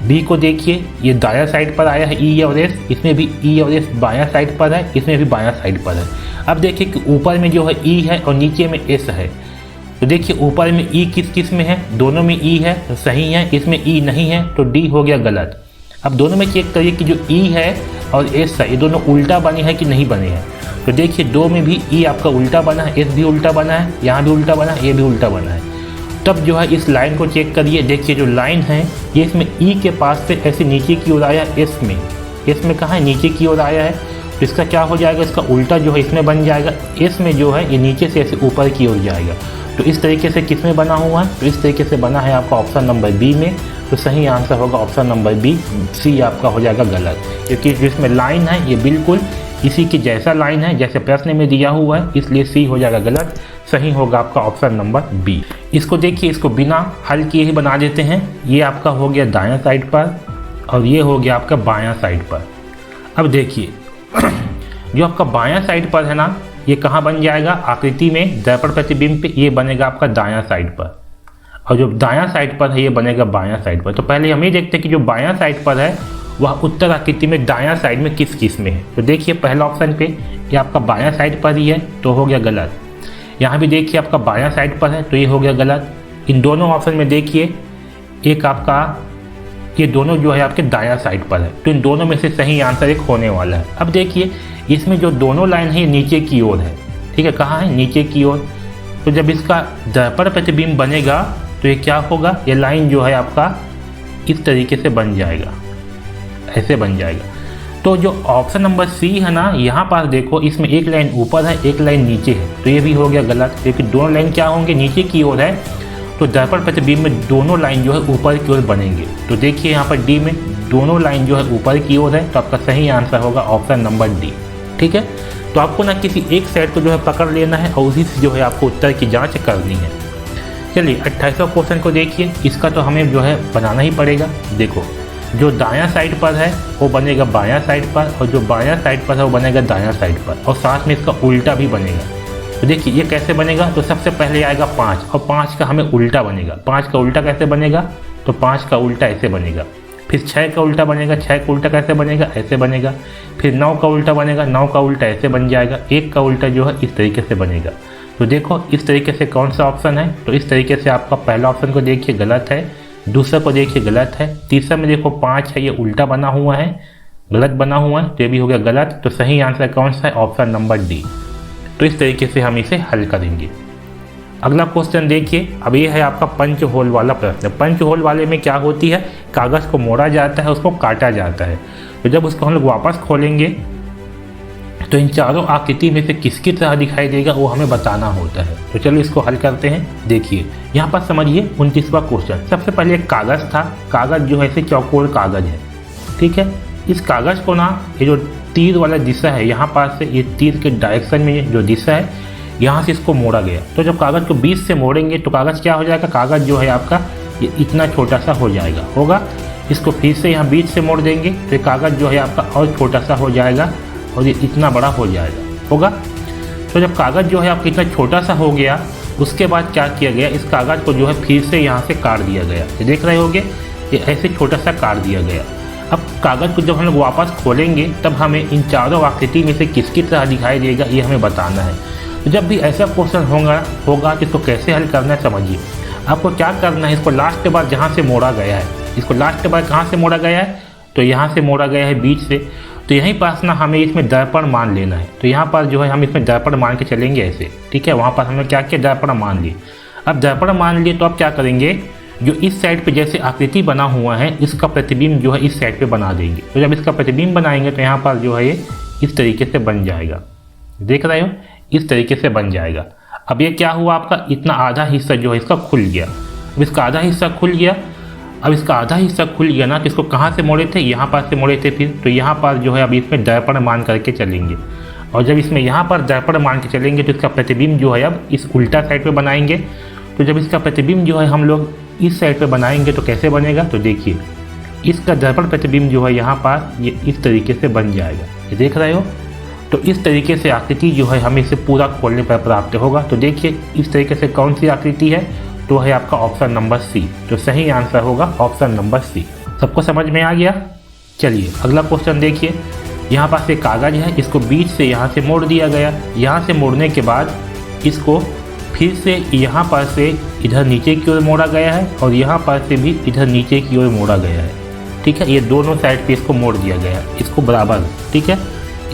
बी को देखिए ये दायां साइड पर आया है ई और एस, इसमें भी ई और एस बायां साइड पर है, इसमें भी बायां साइड पर है। अब देखिए कि ऊपर में जो है ई है और नीचे में एस है। तो देखिए ऊपर में ई किस किस में है, दोनों में ई है तो सही है, इसमें ई नहीं है तो डी हो गया गलत। अब दोनों में चेक करिए कि जो ई है और एस है ये दोनों उल्टा बने हैं कि नहीं बने हैं। तो देखिए दो में भी ई आपका उल्टा बना है, एस भी उल्टा बना है, यहाँ भी उल्टा बना है, ये भी उल्टा बना है। तब जो है इस लाइन को चेक करिए, देखिए जो लाइन है ये इसमें ई के पास से ऐसे नीचे की ओर आया, एस में कहाँ है, नीचे की ओर आया है। तो इसका क्या हो जाएगा, इसका उल्टा जो है इसमें बन जाएगा, एस में जो है ये नीचे से ऐसे ऊपर की ओर जाएगा। तो इस तरीके से किस में बना हुआ है, तो इस तरीके से बना है आपका ऑप्शन नंबर बी में। तो सही आंसर होगा ऑप्शन नंबर बी, सी आपका हो जाएगा गलत, क्योंकि जिसमें लाइन है ये बिल्कुल इसी के जैसा लाइन है जैसे प्रश्न में दिया हुआ है, इसलिए सी हो जाएगा गलत। सही होगा आपका ऑप्शन नंबर बी। इसको देखिए, इसको बिना हल किए ही बना देते हैं। ये आपका हो गया दायां साइड पर और ये हो गया आपका बायां साइड पर। अब देखिए जो आपका बायां साइड पर है ना, ये कहाँ बन जाएगा, आकृति में दर्पण प्रतिबिंब पे ये बनेगा आपका दायां साइड पर, और जो दायां साइड पर है ये बनेगा बायां साइड पर। तो पहले हम ये देखते हैं कि जो बायां साइड पर है वह उत्तर आकृति में दायां साइड में किस किस में है। तो देखिए पहला ऑप्शन पे ये आपका बायां साइड पर ही है तो हो गया गलत। यहाँ भी देखिए आपका बायां साइड पर है तो ये हो गया गलत। इन दोनों ऑप्शन में देखिए एक आपका ये दोनों जो है आपके दायां साइड पर है, तो इन दोनों में से सही आंसर एक होने वाला है। अब देखिए इसमें जो दोनों लाइन है ये नीचे की ओर है, ठीक है, कहाँ है, नीचे की ओर। तो जब इसका दर्पण प्रतिबिंब बनेगा तो ये क्या होगा, ये लाइन जो है आपका इस तरीके से बन जाएगा, ऐसे बन जाएगा। तो जो ऑप्शन नंबर सी है ना, यहाँ पर देखो इसमें एक लाइन ऊपर है एक लाइन नीचे है, तो ये भी हो गया गलत, क्योंकि दोनों लाइन क्या होंगे, नीचे की ओर है। तो दर्पण प्रतिबिंब में दोनों लाइन जो है ऊपर की ओर बनेंगे। तो देखिए यहाँ पर डी में दोनों लाइन जो है ऊपर की ओर है, तो आपका सही आंसर होगा ऑप्शन नंबर डी, ठीक है। तो आपको ना किसी एक साइड को जो है पकड़ लेना है और उसी से जो है आपको उत्तर की जाँच करनी है। चलिए 28वां क्वेश्चन को देखिए, इसका तो हमें जो है बनाना ही पड़ेगा। देखो जो दायां साइड पर है वो बनेगा बायां साइड पर, और जो बायां साइड पर है वो बनेगा दायां साइड पर, और साथ में इसका उल्टा भी बनेगा। तो देखिए ये कैसे बनेगा, तो सबसे पहले आएगा 5 और 5 का हमें उल्टा बनेगा। 5 का उल्टा कैसे बनेगा, तो 5 का उल्टा ऐसे बनेगा। फिर 6 का उल्टा बनेगा, 6 का उल्टा कैसे बनेगा, ऐसे बनेगा। फिर 9 का उल्टा बनेगा, 9 का उल्टा ऐसे बन जाएगा। 1 का उल्टा जो है इस तरीके से बनेगा। तो देखो इस तरीके से कौन सा ऑप्शन है, तो इस तरीके से आपका पहला ऑप्शन को देखिए गलत है, दूसरा को देखिए गलत है, तीसरा में देखो 5 है ये उल्टा बना हुआ है, गलत बना हुआ है, तो ये भी हो गया गलत। तो सही आंसर कौन सा है, ऑप्शन नंबर डी। तो इस तरीके से हम इसे हल करेंगे। अगला क्वेश्चन देखिए, अब ये है आपका पंच होल वाला प्रश्न। पंच होल वाले में क्या होती है, कागज़ को मोड़ा जाता है, उसको काटा जाता है। तो जब उसको हम लोग वापस खोलेंगे तो इन चारों आकृति में से किसकी तरह दिखाई देगा वो हमें बताना होता है। तो चलो इसको हल करते हैं। देखिए यहाँ पर समझिए 29वां क्वेश्चन। सबसे पहले एक कागज़ था, कागज़ जो है ऐसे चौकोर कागज़ है, ठीक है। इस कागज़ को ना ये जो तीर वाला दिशा है, यहाँ पास से ये तीर के डायरेक्शन में जो दिशा है यहाँ से इसको मोड़ा गया। तो जब कागज़ को बीच से मोड़ेंगे तो कागज़ क्या हो जाएगा, कागज़ जो है आपका ये इतना छोटा सा हो जाएगा होगा। इसको फिर से यहाँ बीच से मोड़ देंगे तो ये कागज़ जो है आपका और छोटा सा हो जाएगा और ये इतना बड़ा हो जाएगा होगा। तो जब कागज़ जो है आपका इतना छोटा सा हो गया, उसके बाद क्या किया गया, इस कागज़ को जो है फिर से यहाँ से काट दिया गया। ये देख रहे होंगे ये ऐसे छोटा सा काट दिया गया। अब कागज़ को जब हम लोग वापस खोलेंगे तब हमें इन चारों आकृति में से किसकी तरह दिखाई देगा ये हमें बताना है। तो जब भी ऐसा क्वेश्चन होगा कि इसको कैसे हल करना है, समझिए आपको क्या करना है, इसको लास्ट के बाद जहाँ से मोड़ा गया है, इसको लास्ट के बाद कहाँ से मोड़ा गया है, तो यहाँ से मोड़ा गया है बीच से, तो यहीं पास ना हमें इसमें दर्पण मान लेना है। तो यहाँ पर जो है हम इसमें दर्पण मान के चलेंगे ऐसे, ठीक है। वहाँ पर हमने क्या किया, दर्पण मान लिए। अब दर्पण मान लिए तो अब क्या करेंगे, जो इस साइड पे जैसे आकृति बना हुआ है इसका प्रतिबिंब जो है इस साइड पे बना देंगे। तो जब इसका प्रतिबिंब बनाएंगे तो यहाँ पर जो है ये इस तरीके से बन जाएगा, देख रहे हो, इस तरीके से बन जाएगा। अब ये क्या हुआ, आपका इतना आधा हिस्सा जो है इसका खुल गया। अब इसका आधा हिस्सा खुल गया, अब इसका आधा हिस्सा खुल गया ना, तो इसको कहाँ से मोड़े थे, यहाँ पर से मोड़े थे फिर। तो यहाँ पर जो है अब इसमें दर्पण मान करके चलेंगे, और जब इसमें यहाँ पर दर्पण मान के चलेंगे तो इसका प्रतिबिंब जो है अब इस उल्टा साइड पे बनाएंगे। तो जब इसका प्रतिबिंब जो है हम लोग इस साइड पे बनाएंगे तो कैसे बनेगा, तो देखिए इसका दर्पण प्रतिबिंब जो है यहाँ पर ये इस तरीके से बन जाएगा, ये देख रहे हो। तो इस तरीके से आकृति जो है हमें इसे पूरा खोलने पर प्राप्त होगा। तो देखिए इस तरीके से कौन सी आकृति है, तो है आपका ऑप्शन नंबर सी। तो सही आंसर होगा ऑप्शन नंबर सी। सबको समझ में आ गया। चलिए अगला क्वेश्चन देखिए। यहाँ पास एक कागज है, इसको बीच से यहाँ से मोड़ दिया गया। यहाँ से मोड़ने के बाद इसको फिर से यहाँ पर से इधर नीचे की ओर मोड़ा गया है, और यहाँ पर से भी इधर नीचे की ओर मोड़ा गया है, ठीक है। ये दोनों साइड पे इसको मोड़ दिया गया है, इसको बराबर, ठीक है।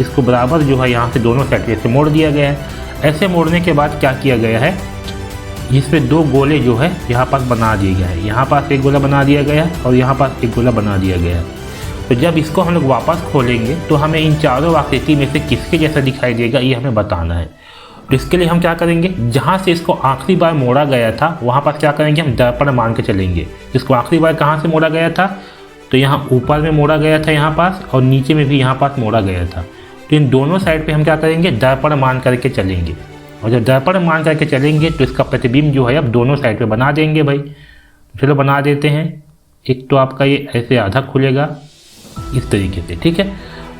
इसको बराबर जो है यहाँ से दोनों साइड पे से मोड़ दिया गया है। ऐसे मोड़ने के बाद क्या किया गया है, इसमें दो गोले जो है यहाँ पास बना दिए गए हैं। यहाँ पास एक गोला बना दिया गया है और यहाँ पास एक गोला बना दिया गया है। तो जब इसको हम लोग वापस खोलेंगे तो हमें इन चारों आकृति में से किसके जैसा दिखाई देगा ये हमें बताना है। तो इसके लिए हम क्या करेंगे, जहाँ से इसको आखिरी बार मोड़ा गया था वहाँ पर क्या करेंगे, हम दर्पण मान के चलेंगे। इसको आखिरी बार कहाँ से मोड़ा गया था, तो यहाँ ऊपर में मोड़ा गया था यहाँ पास, और नीचे में भी यहाँ पास मोड़ा गया था। तो इन दोनों साइड पे हम क्या करेंगे, दर्पण मान करके चलेंगे। और जब दर्पण मान करके चलेंगे तो इसका प्रतिबिंब जो है अब दोनों साइड पे बना देंगे भाई। चलो बना देते हैं। एक तो आपका ये ऐसे आधा खुलेगा इस तरीके से, ठीक है।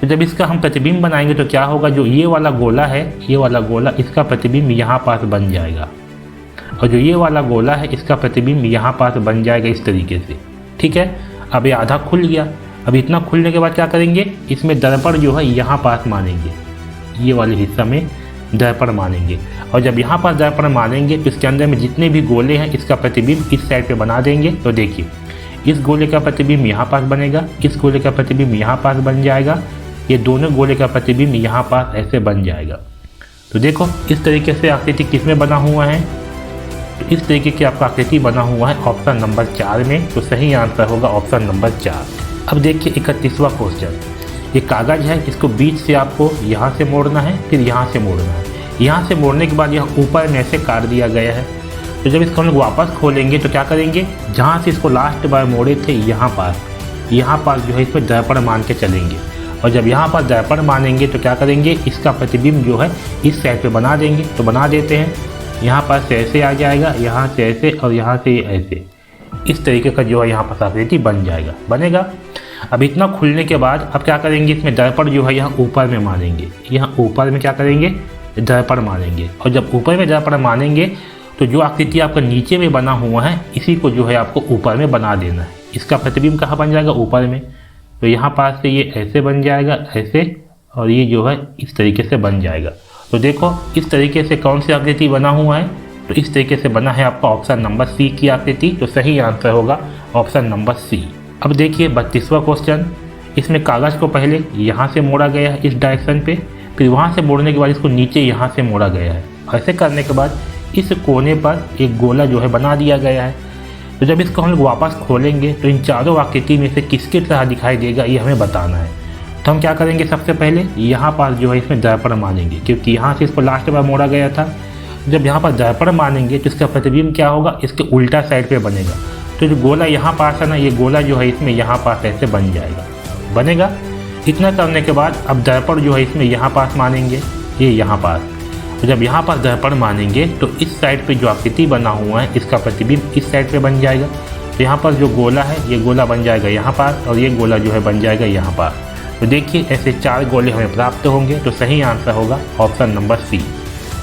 तो जब इसका हम प्रतिबिंब बनाएंगे तो क्या होगा, जो ये वाला गोला है, ये वाला गोला, इसका प्रतिबिंब यहाँ पास बन जाएगा, और जो ये वाला गोला है इसका प्रतिबिंब यहाँ पास बन जाएगा इस तरीके से, ठीक है। अब ये आधा खुल गया। अब इतना खुलने के बाद क्या करेंगे, इसमें दर्पण जो है यहाँ पास मानेंगे, ये वाले हिस्सा में दर्पण मानेंगे। और जब यहाँ पर दर्पण मानेंगे तो इसके अंदर में जितने भी गोले हैं इसका प्रतिबिंब इस साइड पे बना देंगे। तो देखिए इस गोले का प्रतिबिंब यहाँ पास बनेगा, इस गोले का प्रतिबिंब यहाँ पास बन जाएगा, ये दोनों गोले का प्रतिबिंब यहाँ पास ऐसे बन जाएगा। तो देखो इस तरीके से आकृति किस में बना हुआ है, तो इस तरीके की आपका आकृति बना हुआ है ऑप्शन नंबर 4 में। तो सही आंसर होगा ऑप्शन नंबर 4। अब देखिए 31वां क्वेश्चन। ये कागज है, इसको बीच से आपको यहाँ से मोड़ना है, फिर यहाँ से मोड़ना है। यहाँ से मोड़ने के बाद यहाँ ऊपर में ऐसे काट दिया गया है। तो जब इसको हम लोग वापस खोलेंगे तो क्या करेंगे, जहाँ से इसको लास्ट बार मोड़े थे यहाँ पास जो है इसमें दर्पण मान के चलेंगे। और जब यहाँ पर दर्पण मानेंगे तो क्या करेंगे, इसका प्रतिबिंब जो है इस साइड पे बना देंगे। तो बना देते हैं। यहाँ पर से ऐसे आ जाएगा, यहाँ से ऐसे, और यहाँ से ऐसे, इस तरीके का जो है यहाँ पर आकृति बन जाएगा, बनेगा। अब इतना खुलने के बाद अब क्या करेंगे, इसमें दर्पण जो है यहाँ ऊपर में मानेंगे। यहाँ ऊपर में क्या करेंगे, दर्पण मानेंगे। और जब ऊपर में दर्पण मानेंगे तो जो आकृति आपका नीचे में बना हुआ है इसी को जो है आपको ऊपर में बना देना है। इसका प्रतिबिंब कहाँ बन जाएगा, ऊपर में। तो यहाँ पास से ये ऐसे बन जाएगा, ऐसे, और ये जो है इस तरीके से बन जाएगा। तो देखो इस तरीके से कौन सी आकृति बना हुआ है, तो इस तरीके से बना है आपका ऑप्शन नंबर सी की आकृति। तो सही आंसर होगा ऑप्शन नंबर सी। अब देखिए 32वां क्वेश्चन। इसमें कागज़ को पहले यहाँ से मोड़ा गया है इस डायरेक्शन पे, फिर वहाँ से मोड़ने के बाद इसको नीचे यहाँ से मोड़ा गया है। ऐसे करने के बाद इस कोने पर एक गोला जो है बना दिया गया है। तो जब इसको हम लोग वापस खोलेंगे तो इन चारों आकृति में से किसकी तरह दिखाई देगा ये हमें बताना है। तो हम क्या करेंगे, सबसे पहले यहाँ पास जो है इसमें दर्पण मानेंगे, क्योंकि यहाँ से इसको लास्ट बार मोड़ा गया था। जब यहाँ पर दर्पण मानेंगे तो इसका प्रतिबिंब क्या होगा, इसके उल्टा साइड पे बनेगा। तो जो गोला यहाँ पास है ना, ये गोला जो है इसमें यहाँ पास ऐसे बन जाएगा, बनेगा। इतना करने के बाद अब दर्पण जो है इसमें यहाँ पास मानेंगे, ये यहाँ पास। तो जब यहाँ पर दर्पण मानेंगे तो इस साइड पे जो आकृति बना हुआ है इसका प्रतिबिंब इस साइड पे बन जाएगा। तो यहाँ पर जो गोला है ये गोला बन जाएगा यहाँ पास, और ये गोला जो है बन जाएगा यहाँ पास। तो देखिए ऐसे 4 गोले हमें प्राप्त होंगे। तो सही आंसर होगा ऑप्शन नंबर सी।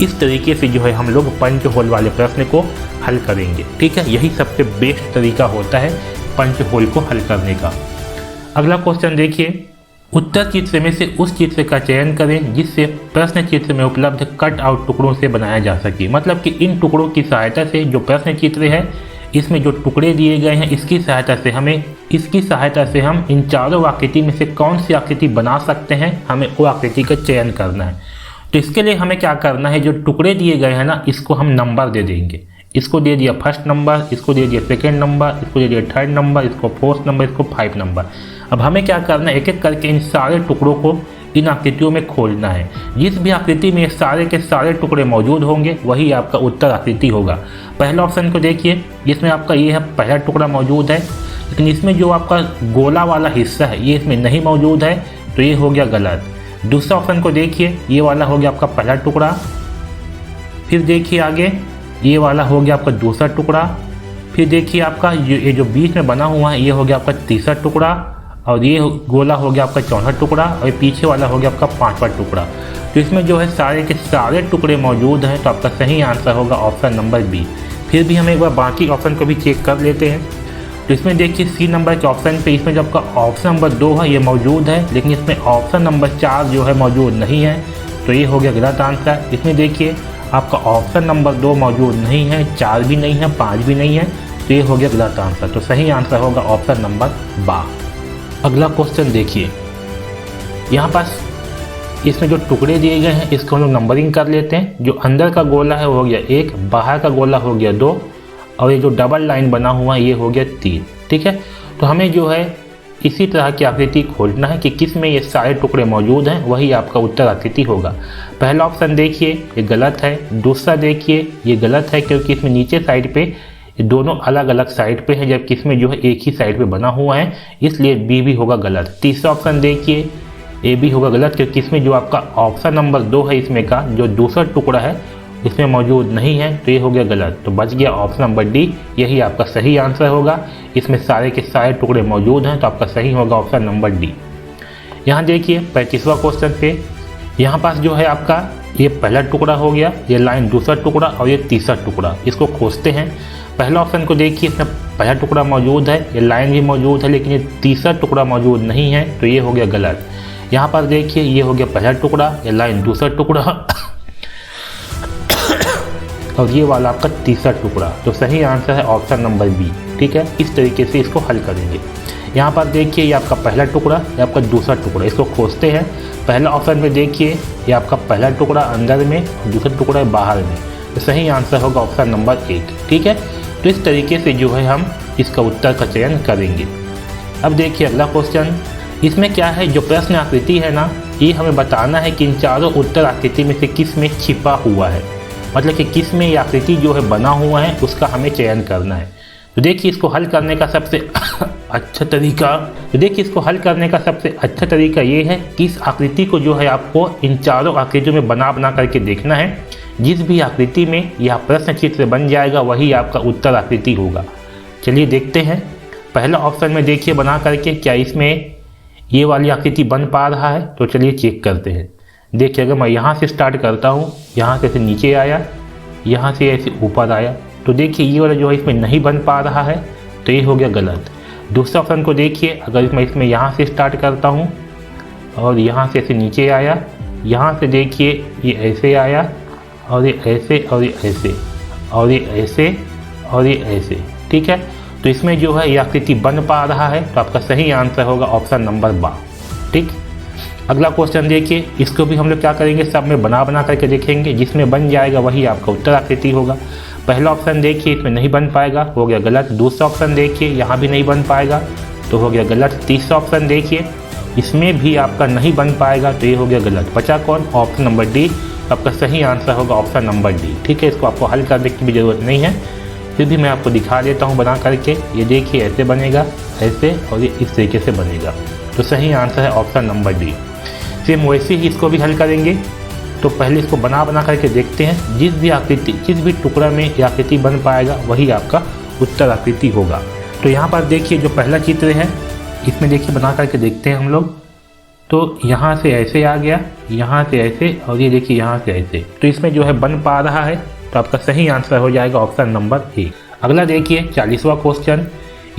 इस तरीके से जो है हम लोग पंच होल वाले प्रश्न को हल करेंगे, ठीक है। यही सबसे बेस्ट तरीका होता है पंच होल को हल करने का। अगला क्वेश्चन देखिए। उत्तर चित्र में से उस चित्र का चयन करें जिससे प्रश्न चित्र में उपलब्ध कट आउट टुकड़ों से बनाया जा सके। मतलब कि इन टुकड़ों की सहायता से जो प्रश्न चित्र है इसमें जो टुकड़े दिए गए हैं इसकी सहायता से हमें इसकी सहायता से हम इन चारों आकृति में से कौन सी आकृति बना सकते हैं, हमें वो आकृति का चयन करना है। तो इसके लिए हमें क्या करना है, जो टुकड़े दिए गए हैं ना, इसको हम नंबर दे देंगे। इसको दे दिया फर्स्ट नंबर, इसको दे दिया सेकेंड नंबर, इसको दे दिया थर्ड नंबर, इसको फोर्थ नंबर, इसको 5 नंबर। अब हमें क्या करना है, एक एक करके इन सारे टुकड़ों को इन आकृतियों में खोलना है। जिस भी आकृति में सारे के सारे टुकड़े मौजूद होंगे वही आपका उत्तर आकृति होगा। पहला ऑप्शन को देखिए, इसमें आपका ये है पहला टुकड़ा मौजूद है, लेकिन इसमें जो आपका गोला वाला हिस्सा है ये इसमें नहीं मौजूद है, तो ये हो गया गलत। दूसरा ऑप्शन को देखिए, ये वाला हो गया आपका पहला टुकड़ा। फिर देखिए आगे, ये वाला हो गया आपका दूसरा टुकड़ा। फिर देखिए आपका ये जो बीच में बना हुआ है ये हो गया आपका तीसरा टुकड़ा, और ये गोला हो गया आपका चौथा टुकड़ा, और पीछे वाला हो गया आपका 5वां टुकड़ा। तो इसमें जो है सारे के सारे टुकड़े मौजूद हैं, तो आपका सही आंसर होगा ऑप्शन नंबर बी। फिर भी हम एक बार बाकी ऑप्शन को भी चेक कर लेते हैं। तो इसमें देखिए सी नंबर के ऑप्शन पे इसमें जो आपका ऑप्शन नंबर 2 है ये मौजूद है, लेकिन इसमें ऑप्शन नंबर 4 जो है मौजूद नहीं है, तो ये हो गया गलत आंसर। इसमें देखिए आपका ऑप्शन नंबर 2 मौजूद नहीं है, 4 भी नहीं है, 5 भी नहीं है, तो ये हो गया गलत आंसर। तो सही आंसर होगा ऑप्शन नंबर बा। अगला क्वेश्चन देखिए, यहाँ पास इसमें जो टुकड़े दिए गए हैं इसको हम लोग नंबरिंग कर लेते हैं। जो अंदर का गोला है वो हो गया 1, बाहर का गोला हो गया 2, और ये जो डबल लाइन बना हुआ है ये हो गया 3। ठीक है, तो हमें जो है इसी तरह की आकृति खोजना है कि किस में ये सारे टुकड़े मौजूद हैं, वही आपका उत्तर आकृति होगा। पहला ऑप्शन देखिए ये गलत है, दूसरा देखिए ये गलत है क्योंकि इसमें नीचे साइड पे दोनों अलग अलग साइड पे है, जबकि इसमें जो है एक ही साइड पे बना हुआ है, इसलिए बी भी होगा गलत। तीसरा ऑप्शन देखिए ए भी होगा गलत क्योंकि इसमें जो आपका ऑप्शन नंबर 2 है इसमें का जो दूसरा टुकड़ा है इसमें मौजूद नहीं है, तो ये हो गया गलत। तो बच गया ऑप्शन नंबर डी, यही आपका सही आंसर होगा। इसमें सारे के सारे टुकड़े मौजूद हैं, तो आपका सही होगा ऑप्शन नंबर डी। यहाँ देखिए 35वां क्वेश्चन पे, यहाँ पास जो है आपका ये पहला टुकड़ा हो गया, ये लाइन दूसरा टुकड़ा और ये तीसरा टुकड़ा, इसको खोजते हैं। पहला ऑप्शन को देखिए, इसमें पहला टुकड़ा मौजूद है, ये लाइन भी मौजूद है, लेकिन ये तीसरा टुकड़ा मौजूद नहीं है, तो ये हो गया गलत। यहाँ पर देखिए ये हो गया पहला टुकड़ा, ये लाइन दूसरा टुकड़ा और ये वाला आपका तीसरा टुकड़ा, तो सही आंसर है ऑप्शन नंबर बी। ठीक है, इस तरीके से इसको हल करेंगे। यहाँ पर देखिए ये आपका पहला टुकड़ा, ये आपका दूसरा टुकड़ा, इसको खोजते हैं। पहला ऑप्शन में देखिए ये आपका पहला टुकड़ा अंदर में, दूसरा टुकड़ा बाहर में, तो सही आंसर होगा ऑप्शन नंबर 1। ठीक है, तो इस तरीके से जो है हम इसका उत्तर का चयन करेंगे। अब देखिए अगला क्वेश्चन, इसमें क्या है, जो प्रश्न आकृति है ना, ये हमें बताना है कि इन चारों उत्तर आकृति में से किस में छिपा हुआ है, मतलब कि किस में ये आकृति जो है बना हुआ है उसका हमें चयन करना है। तो देखिए इसको हल करने का सबसे अच्छा तरीका ये है कि इस आकृति को जो है आपको इन चारों आकृतियों में बना बना करके देखना है। जिस भी आकृति में यह प्रश्न चित्र बन जाएगा वही आपका उत्तर आकृति होगा। चलिए देखते हैं। पहला ऑप्शन में देखिए बना करके क्या इसमें ये वाली आकृति बन पा रहा है, तो चलिए चेक करते हैं। देखिए अगर मैं यहाँ से स्टार्ट करता हूँ, यहाँ से ऐसे नीचे आया, यहाँ से ऐसे ऊपर आया, तो देखिए ये वाला जो है इसमें नहीं बन पा रहा है, तो ये हो गया गलत। दूसरा ऑप्शन को देखिए, अगर मैं इसमें यहाँ से स्टार्ट करता हूँ और यहाँ से ऐसे नीचे आया, यहाँ से देखिए ये ऐसे आया और ये ऐसे और ये ऐसे और ये ऐसे और ये ऐसे। ठीक है, तो इसमें जो है ये आकृति बन पा रहा है, तो आपका सही आंसर होगा ऑप्शन नंबर बा। ठीक, अगला क्वेश्चन देखिए, इसको भी हम लोग क्या करेंगे, सब में बना बना करके देखेंगे, जिसमें बन जाएगा वही आपका उत्तर आकृति होगा। पहला ऑप्शन देखिए इसमें नहीं बन पाएगा, हो गया गलत। दूसरा ऑप्शन देखिए यहाँ भी नहीं बन पाएगा, तो हो गया गलत। तीसरा ऑप्शन देखिए इसमें भी आपका नहीं बन पाएगा, तो ये हो गया गलत। बचा कौन, ऑप्शन नंबर डी। आपका सही आंसर होगा ऑप्शन नंबर डी। ठीक है, इसको आपको हल करने की भी ज़रूरत नहीं है, फिर भी मैं आपको दिखा देता हूँ बना करके। ये देखिए ऐसे बनेगा, ऐसे, और ये इस तरीके से बनेगा, तो सही आंसर है ऑप्शन नंबर डी। सेम वैसे ही इसको भी हल करेंगे। तो पहले इसको बना बना करके देखते हैं, जिस भी टुकड़ा में ये आकृति बन पाएगा वही आपका उत्तर आकृति होगा। तो यहाँ पर देखिए जो पहला चित्र है इसमें देखिए बना करके देखते हैं हम लोग। तो यहाँ से ऐसे आ गया, यहाँ से ऐसे, और ये देखिए यहाँ से ऐसे, तो इसमें जो है बन पा रहा है, तो आपका सही आंसर हो जाएगा ऑप्शन नंबर ए। अगला देखिए 40वां क्वेश्चन,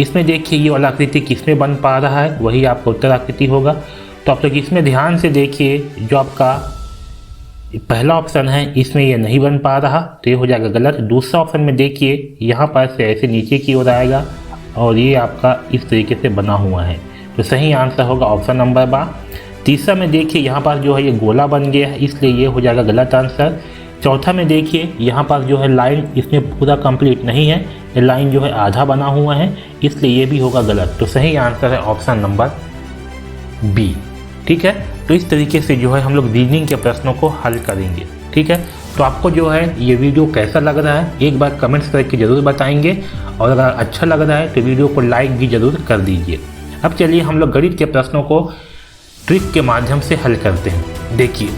इसमें देखिए ये वाला आकृति किसमें बन पा रहा है, वही आपका उत्तर आकृति होगा। तो आप लोग इसमें ध्यान से देखिए, जो आपका पहला ऑप्शन है इसमें ये नहीं बन पा रहा, तो ये हो जाएगा गलत। दूसरा ऑप्शन में देखिए यहाँ पर से ऐसे नीचे की ओर आएगा और ये आपका इस तरीके से बना हुआ है। तो सही आंसर होगा ऑप्शन नंबर बा। तीसरा में देखिए यहाँ पर जो है ये गोला बन गया है, इसलिए ये हो जाएगा गलत आंसर। चौथा में देखिए यहाँ पर जो है लाइन इसमें पूरा कंप्लीट नहीं है, ये लाइन जो है आधा बना हुआ है, इसलिए ये भी होगा गलत। तो सही आंसर है ऑप्शन नंबर बी। ठीक है, तो इस तरीके से जो है हम लोग रीजनिंग के प्रश्नों को हल करेंगे। ठीक है, तो आपको जो है ये वीडियो कैसा लग रहा है एक बार कमेंट्स करके ज़रूर बताएंगे, और अगर अच्छा लग रहा है तो वीडियो को लाइक भी ज़रूर कर दीजिए। अब चलिए हम लोग गणित के प्रश्नों को ट्रिक के माध्यम से हल करते हैं। देखिए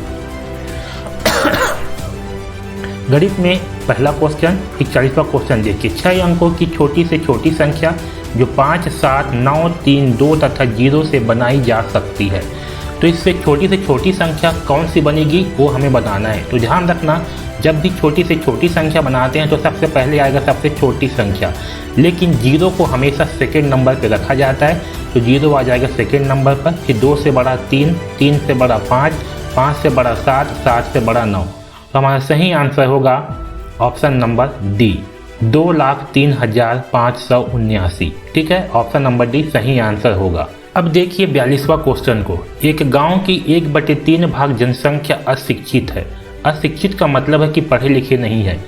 गणित में पहला क्वेश्चन 41वां क्वेश्चन देखिए, 6 अंकों की छोटी से छोटी संख्या जो 5, 7, 9, 3, 2 तथा 0 से बनाई जा सकती है। तो इससे छोटी से छोटी संख्या कौन सी बनेगी वो हमें बताना है। तो ध्यान रखना, जब भी छोटी से छोटी संख्या बनाते हैं तो सबसे पहले आएगा सबसे छोटी संख्या, लेकिन 0 को हमेशा सेकेंड नंबर पर रखा जाता है। तो 0 आ जाएगा सेकेंड नंबर पर, फिर 2 से बड़ा 3, 3 से बड़ा 5, 5 से बड़ा 7, 7 से बड़ा 9। तो हमारा सही आंसर होगा ऑप्शन नंबर डी, 2,03,579। ठीक है, ऑप्शन नंबर डी सही आंसर होगा। अब देखिए 42वां क्वेश्चन को, एक गांव की 1/3 भाग जनसंख्या अशिक्षित है। अशिक्षित का मतलब है कि पढ़े लिखे नहीं है।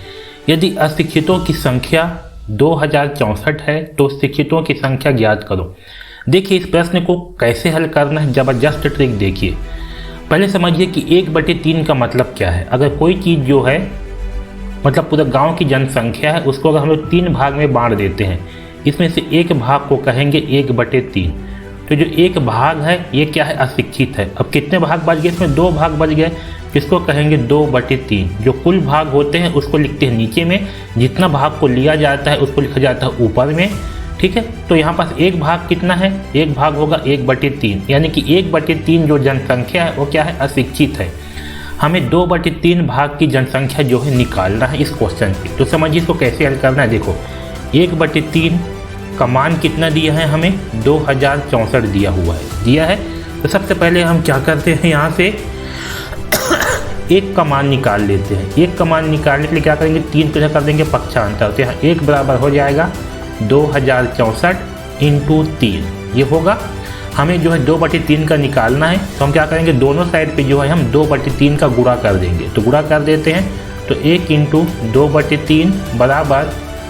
यदि अशिक्षितों की संख्या 2064 है तो शिक्षितों की संख्या ज्ञात करो। देखिए इस प्रश्न को कैसे हल करना है, जबरदस्त ट्रिक देखिए। पहले समझिए कि 1/3 का मतलब क्या है। अगर कोई चीज़ जो है मतलब पूरा गांव की जनसंख्या है, उसको अगर हम लोग 3 भाग में बांट देते हैं, इसमें से एक भाग को कहेंगे 1/3। तो जो एक भाग है ये क्या है, अशिक्षित है। अब कितने भाग बच गए, इसमें 2 भाग बच गए, इसको कहेंगे 2/3। जो कुल भाग होते हैं उसको लिखते हैं नीचे में, जितना भाग को लिया जाता है उसको लिखा जाता है ऊपर में। ठीक है, तो यहाँ पास एक भाग कितना है, एक भाग होगा 1/3, यानी कि 1/3 जो जनसंख्या है वो क्या है, अशिक्षित है। हमें 2/3 भाग की जनसंख्या जो है निकालना है इस क्वेश्चन से। तो समझिए इसको कैसे हल करना है। देखो 1/3 का मान कितना दिया है, हमें 2064 दिया हुआ है, दिया है। तो सबसे पहले हम क्या करते हैं, यहाँ से 1 का मान निकाल लेते हैं। 1 का मान निकालने के लिए क्या करेंगे, 3 को कर देंगे पक्षांतर। तो यहाँ 1 बराबर हो जाएगा 2064 × 3, ये होगा। हमें जो है 2/3 का निकालना है, तो हम क्या करेंगे, दोनों साइड पे जो है हम 2/3 का गुणा कर देंगे। तो गुणा कर देते हैं, तो 1 × 2/3 बराबर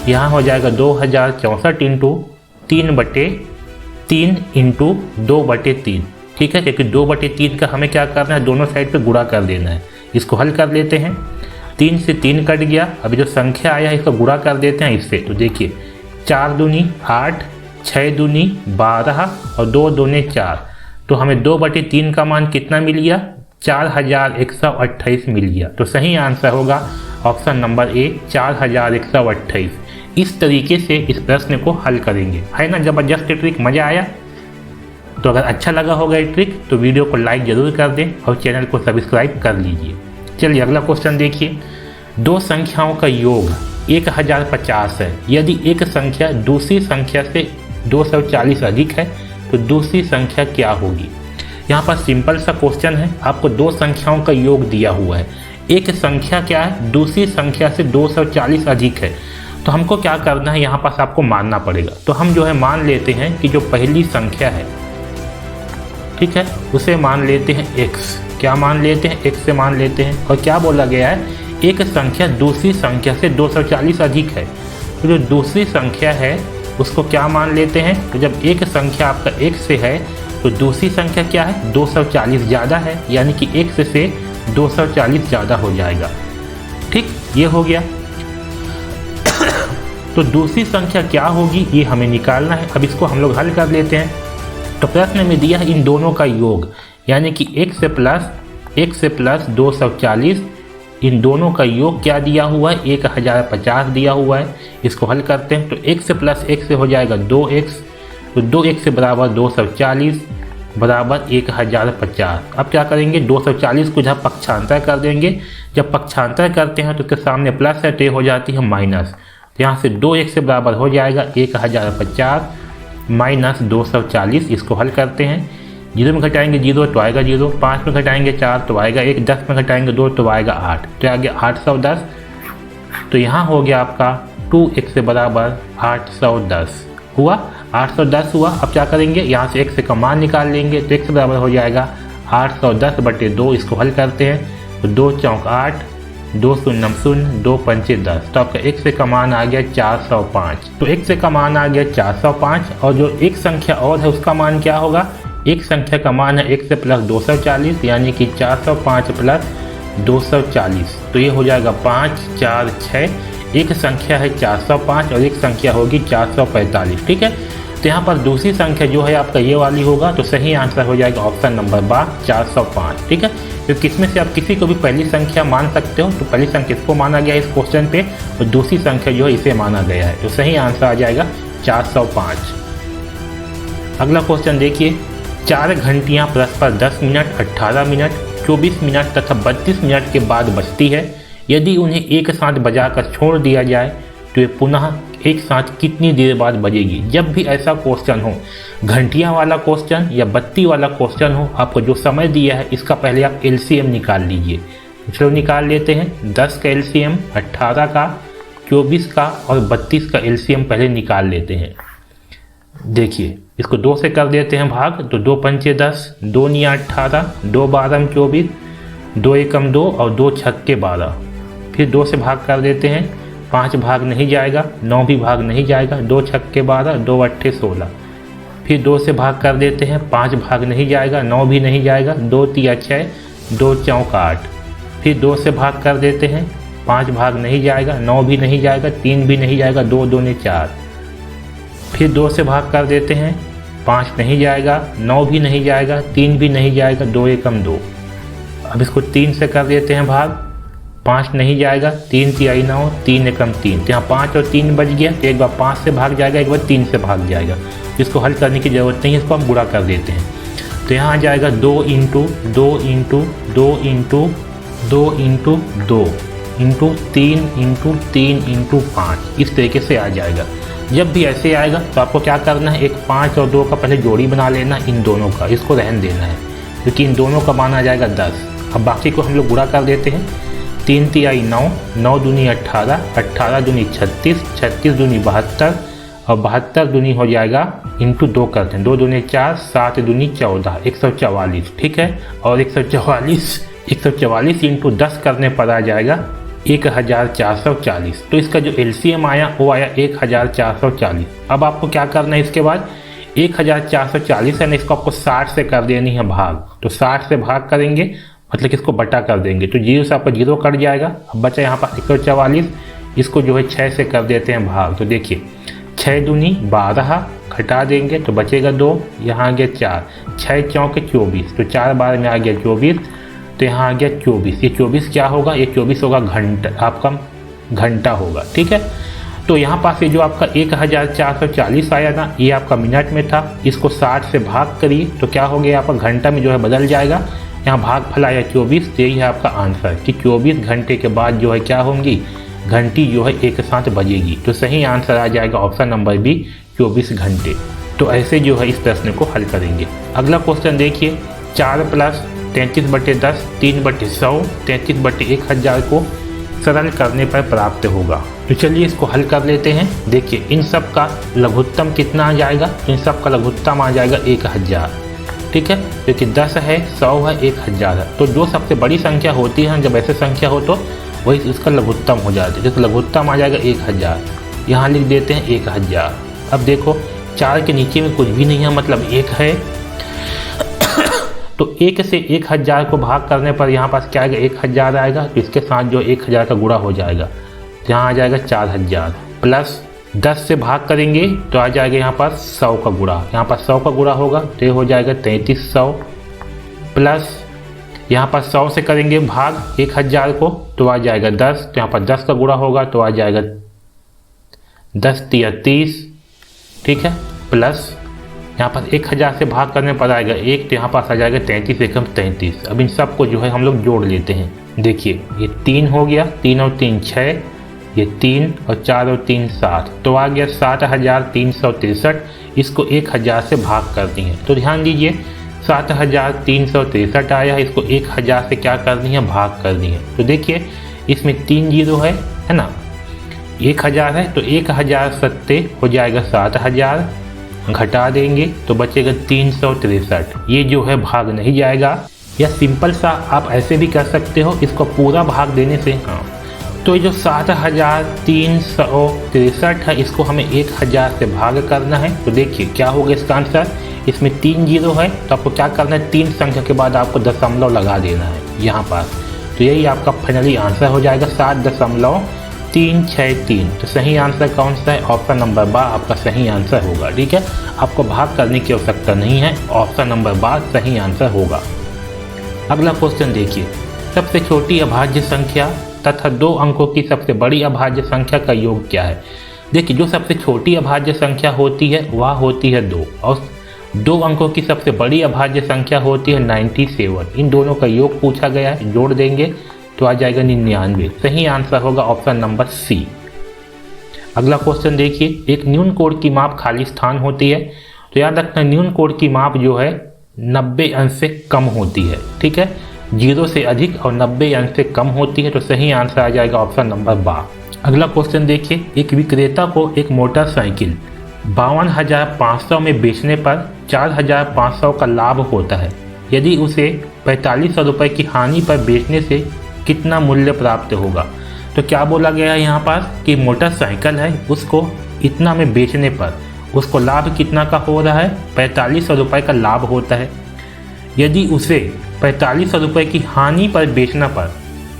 यहाँ हो जाएगा 2064 × 3/3 × 2/3। ठीक है, क्योंकि 2/3 का हमें क्या करना है, दोनों साइड पे गुणा कर देना है। इसको हल कर लेते हैं, 3 से 3 कट गया। अभी जो संख्या आया है इसको गुणा कर देते हैं इससे। तो देखिए 4 दूनी 8, 6 दूनी 12 और 2 दूने 4। तो हमें 2/3 का मान कितना मिल गया, 4128 मिल गया। तो सही आंसर होगा ऑप्शन नंबर ए, 4128। इस तरीके से इस प्रश्न को हल करेंगे। है ना जबरदस्त ट्रिक, मज़ा आया? तो अगर अच्छा लगा होगा ये ट्रिक तो वीडियो को लाइक ज़रूर कर दें और चैनल को सब्सक्राइब कर लीजिए। चलिए अगला क्वेश्चन देखिए, 2 संख्याओं का योग 1050 है। यदि एक संख्या दूसरी संख्या से 240 अधिक है तो दूसरी संख्या क्या होगी। यहाँ पर सिंपल सा क्वेश्चन है, आपको 2 संख्याओं का योग दिया हुआ है। एक संख्या क्या है, दूसरी संख्या से 240 अधिक है। तो हमको क्या करना है, यहाँ पास आपको मानना पड़ेगा। तो हम जो है मान लेते हैं कि जो पहली संख्या है, ठीक है, उसे मान लेते हैं x। क्या मान लेते हैं, x से मान लेते हैं। और क्या बोला गया है, एक संख्या दूसरी संख्या से 240 अधिक है। तो जो दूसरी संख्या है उसको क्या मान लेते हैं। तो जब एक संख्या आपका x से है तो दूसरी संख्या क्या है, 240 ज़्यादा है, यानी कि x से 240 ज़्यादा हो जाएगा। ठीक, ये हो गया। तो दूसरी संख्या क्या होगी ये हमें निकालना है। अब इसको हम लोग हल कर लेते हैं। तो प्रश्न में दिया है इन दोनों का योग, यानी कि x से प्लस 240, इन दोनों का योग क्या दिया हुआ है, 1050 दिया हुआ है। इसको हल करते हैं। तो x से प्लस x से हो जाएगा 2x, तो 2x से बराबर 240 बराबर 1050। अब क्या करेंगे, 240 को जहाँ पक्षांतर कर देंगे। जब पक्षांतर करते हैं तो उसके सामने प्लस है तो ये हो जाती है माइनस। तो यहाँ से 2x से बराबर हो जाएगा 1050 माइनस 240। इसको हल करते हैं। 0 में घटाएंगे 0 तो आएगा 0, 5 में घटाएंगे 4 तो आएगा 1, 10 में घटाएंगे 2 तो आएगा 8, तो आ गया 810। तो यहाँ हो गया आपका 2x से बराबर 810। हुआ 810 हुआ। अब क्या करेंगे, यहाँ से x से का मान निकाल लेंगे तो x बराबर हो जाएगा 810/2। इसको हल करते हैं तो 2 चौक 8, 2 शून्य 0, 2 पंचे 10। तो आपका x का मान आ गया 405। तो x का मान आ गया 405 और जो एक संख्या और है उसका मान क्या होगा, एक संख्या का मान है x प्लस 240 यानी कि 405 प्लस 240। तो ये हो जाएगा 5 4 6। एक संख्या है 405 और एक संख्या होगी 445। ठीक है, तो यहाँ पर दूसरी संख्या जो है आपका ये वाली होगा। तो सही आंसर हो जाएगा ऑप्शन नंबर 405। ठीक है, तो किसमें से आप किसी को भी पहली संख्या मान सकते हो। तो पहली संख्या इसको माना गया इस क्वेश्चन पे और दूसरी संख्या जो है इसे माना गया है। तो सही आंसर आ जाएगा 405। अगला क्वेश्चन देखिए, 4 घंटियाँ परस्पर 10 मिनट, 18 मिनट, 24 मिनट तथा 32 मिनट के बाद बजती है। यदि उन्हें एक साथ बजाकर छोड़ दिया जाए तो ये पुनः एक साथ कितनी देर बाद बजेगी। जब भी ऐसा क्वेश्चन हो, घंटियां वाला क्वेश्चन या बत्ती वाला क्वेश्चन हो, आपको जो समय दिया है इसका पहले आप एलसीएम निकाल लीजिए। चलो निकाल लेते हैं। 10 का एलसीएम, 18 का, 24 का और 32 का एलसीएम पहले निकाल लेते हैं। देखिए इसको 2 से कर देते हैं भाग। तो 2 पंचे 10, 2 निया 18, 2 12 24, 2 एकम 2 और 2 छक्के 12। फिर 2 से भाग कर देते हैं। 5 भाग नहीं जाएगा, 9 भी भाग नहीं जाएगा, 2 छक्के 12, 2 अट्ठे 16। फिर 2 से भाग कर देते हैं। 5 भाग नहीं जाएगा, 9 भी नहीं जाएगा, 2 तिया 6, 2 चौक 8। फिर 2 से भाग कर देते हैं। 5 भाग नहीं जाएगा, 9 भी नहीं जाएगा, 3 भी नहीं जाएगा, 2 दूने 4। फिर 2 से भाग कर देते हैं। 5 नहीं जाएगा, 9 भी नहीं जाएगा, 3 भी नहीं जाएगा, 2 एकम 2। अब इसको 3 से कर देते हैं भाग। 5 नहीं जाएगा, 3 तिहाई 9, 3 एकम 3। तो यहाँ 5 और 3 बच गया। तो एक बार 5 से भाग जाएगा, एक बार 3 से भाग जाएगा। इसको हल करने की ज़रूरत नहीं है, इसको हम गुणा कर देते हैं। तो यहाँ आ जाएगा 2 into 2 into 2 into 2 into 2 into 3 into 3 into 5। इस तरीके से आ जाएगा। जब भी ऐसे आएगा तो आपको क्या करना है, एक 5 और 2 का पहले जोड़ी बना लेना इन दोनों का। इसको रहन देना है क्योंकि इन दोनों का मान आ जाएगा 10। अब बाकी को हम लोग गुणा कर देते हैं। 3 तिहाई 9, 9 दूनी 18, 18 दूनी 36, 36 दूनी 72 और 72 दूनी हो जाएगा इंटू 2 करते हैं। 2 दूनी 4, 7 दूनी 14, 144। ठीक है, और 144 इंटू 10 करने पर आ जाएगा 1440। तो इसका जो एलसीएम आया वो आया 1440। अब आपको क्या करना है, इसके बाद 1440 है ना, इसको आपको 60 से कर देनी है भाग। तो 60 से भाग करेंगे मतलब इसको बटा कर देंगे तो 0 से आपका 0 कट जाएगा। अब बचा यहाँ पर 144। इसको जो है 6 से कर देते हैं भाग। तो देखिए 6 दूनी 12, घटा देंगे तो बचेगा 2, यहाँ आ गया 4, 6 चौके 24। तो 4 बार में आ गया 24। तो यहाँ आ गया 24। ये 24 क्या होगा, ये 24 होगा घंटा, आपका घंटा होगा। ठीक है, तो यहाँ पास ये जो आपका 1440 आया ना, ये आपका मिनट में था। इसको 60 से भाग करिए तो क्या हो गया, आपका घंटा में जो है बदल जाएगा। यहाँ भाग फल आया 24। तो यही है आपका आंसर कि 24 घंटे के बाद जो है क्या होंगी, घंटी जो है एक साथ बजेगी। तो सही आंसर आ जाएगा ऑप्शन नंबर बी, 24 घंटे। तो ऐसे जो है इस प्रश्न को हल करेंगे। अगला क्वेश्चन देखिए, 4 प्लस 33/10, 3/100, 33/1000 को सरल करने पर प्राप्त होगा। तो चलिए इसको हल कर लेते हैं। देखिए इन सब का लघुत्तम कितना आ जाएगा, इन सब का लघुत्तम आ जाएगा 1000। ठीक है, क्योंकि 10 है, 100 है, 1000 है। तो जो सबसे बड़ी संख्या होती है, जब ऐसे संख्या हो तो वही इसका लघुत्तम हो जाता है। तो लघुत्तम आ जाएगा 1000। यहाँ लिख देते हैं 1000। अब देखो 4 के नीचे में कुछ भी नहीं है, मतलब 1 है। तो 1 से 1000 को भाग करने पर यहाँ पास क्या आएगा, 1000 आएगा। तो इसके साथ जो 1000 का गुणा हो जाएगा। तो यहाँ आ जाएगा 4000 प्लस 10 से भाग करेंगे तो आ जाएगा यहाँ पर 100 का गुणा। यहाँ पर 100 का गुणा होगा तो ये हो जाएगा 3300 प्लस यहाँ पर 100 से करेंगे भाग 1000 को तो आ जाएगा 10। तो यहाँ पर 10 का गुणा होगा तो आ जाएगा 10 तिया 30। ठीक है, प्लस यहाँ पर 1000 से भाग करने पर आएगा 1। तो यहाँ पास आ जाएगा 33 एकम 33। अब इन सब को जो है हम लोग जोड़ लेते हैं। देखिए ये 3 हो गया, 3 और 3 6, ये 3 और 4 और 3 7। तो आ गया 7363। इसको 1000 से भाग करती हैं। तो ध्यान दीजिए 7363 आया है, इसको 1000 से क्या करनी है, भाग करनी है। तो देखिए इसमें 3 जीरो है ना, 1000 है तो 1000 सत्ते हो जाएगा 7000, घटा देंगे तो बचेगा 363। ये जो है भाग नहीं जाएगा। या सिंपल सा आप ऐसे भी कर सकते हो, इसको पूरा भाग देने से। हाँ, तो ये जो 7363 है इसको हमें 1000 से भाग करना है। तो देखिए क्या होगा इसका आंसर। इसमें 3 जीरो है तो आपको क्या करना है, 3 संख्या के बाद आपको दशमलव लगा देना है यहाँ पर। तो यही आपका फाइनली आंसर हो जाएगा 7.363। तो सही आंसर कौन सा है, ऑप्शन नंबर बा आपका सही आंसर होगा। ठीक है, आपको भाग करने की आवश्यकता नहीं है, ऑप्शन नंबर बा सही आंसर होगा। अगला क्वेश्चन देखिए, सबसे छोटी अभाज्य संख्या तथा 2 अंकों की सबसे बड़ी अभाज्य संख्या का योग क्या है। देखिए जो सबसे छोटी अभाज्य संख्या होती है वह होती है 2, और 2 अंकों की सबसे बड़ी अभाज्य संख्या होती है 97। इन दोनों का योग पूछा गया है, जोड़ देंगे तो आ जाएगा 99। सही आंसर होगा ऑप्शन नंबर सी। अगला क्वेश्चन देखिए, एक न्यून कोण की माप खाली स्थान होती है। तो याद रखना न्यून कोण की माप जो है 90 अंश से कम होती है। ठीक है, 0 से अधिक और 90 अंश से कम होती है। तो सही आंसर आ जाएगा ऑप्शन नंबर बा। अगला क्वेश्चन देखिए, एक विक्रेता को एक मोटरसाइकिल 52,500 में बेचने पर 4,500 का लाभ होता है। यदि उसे 4500 रुपये की हानि पर बेचने से कितना मूल्य प्राप्त होगा। तो क्या बोला गया है यहाँ पर कि मोटरसाइकिल है उसको इतना में बेचने पर उसको लाभ कितना का हो रहा है, 4500 रुपये का लाभ होता है। यदि उसे 4500 रुपये की हानि पर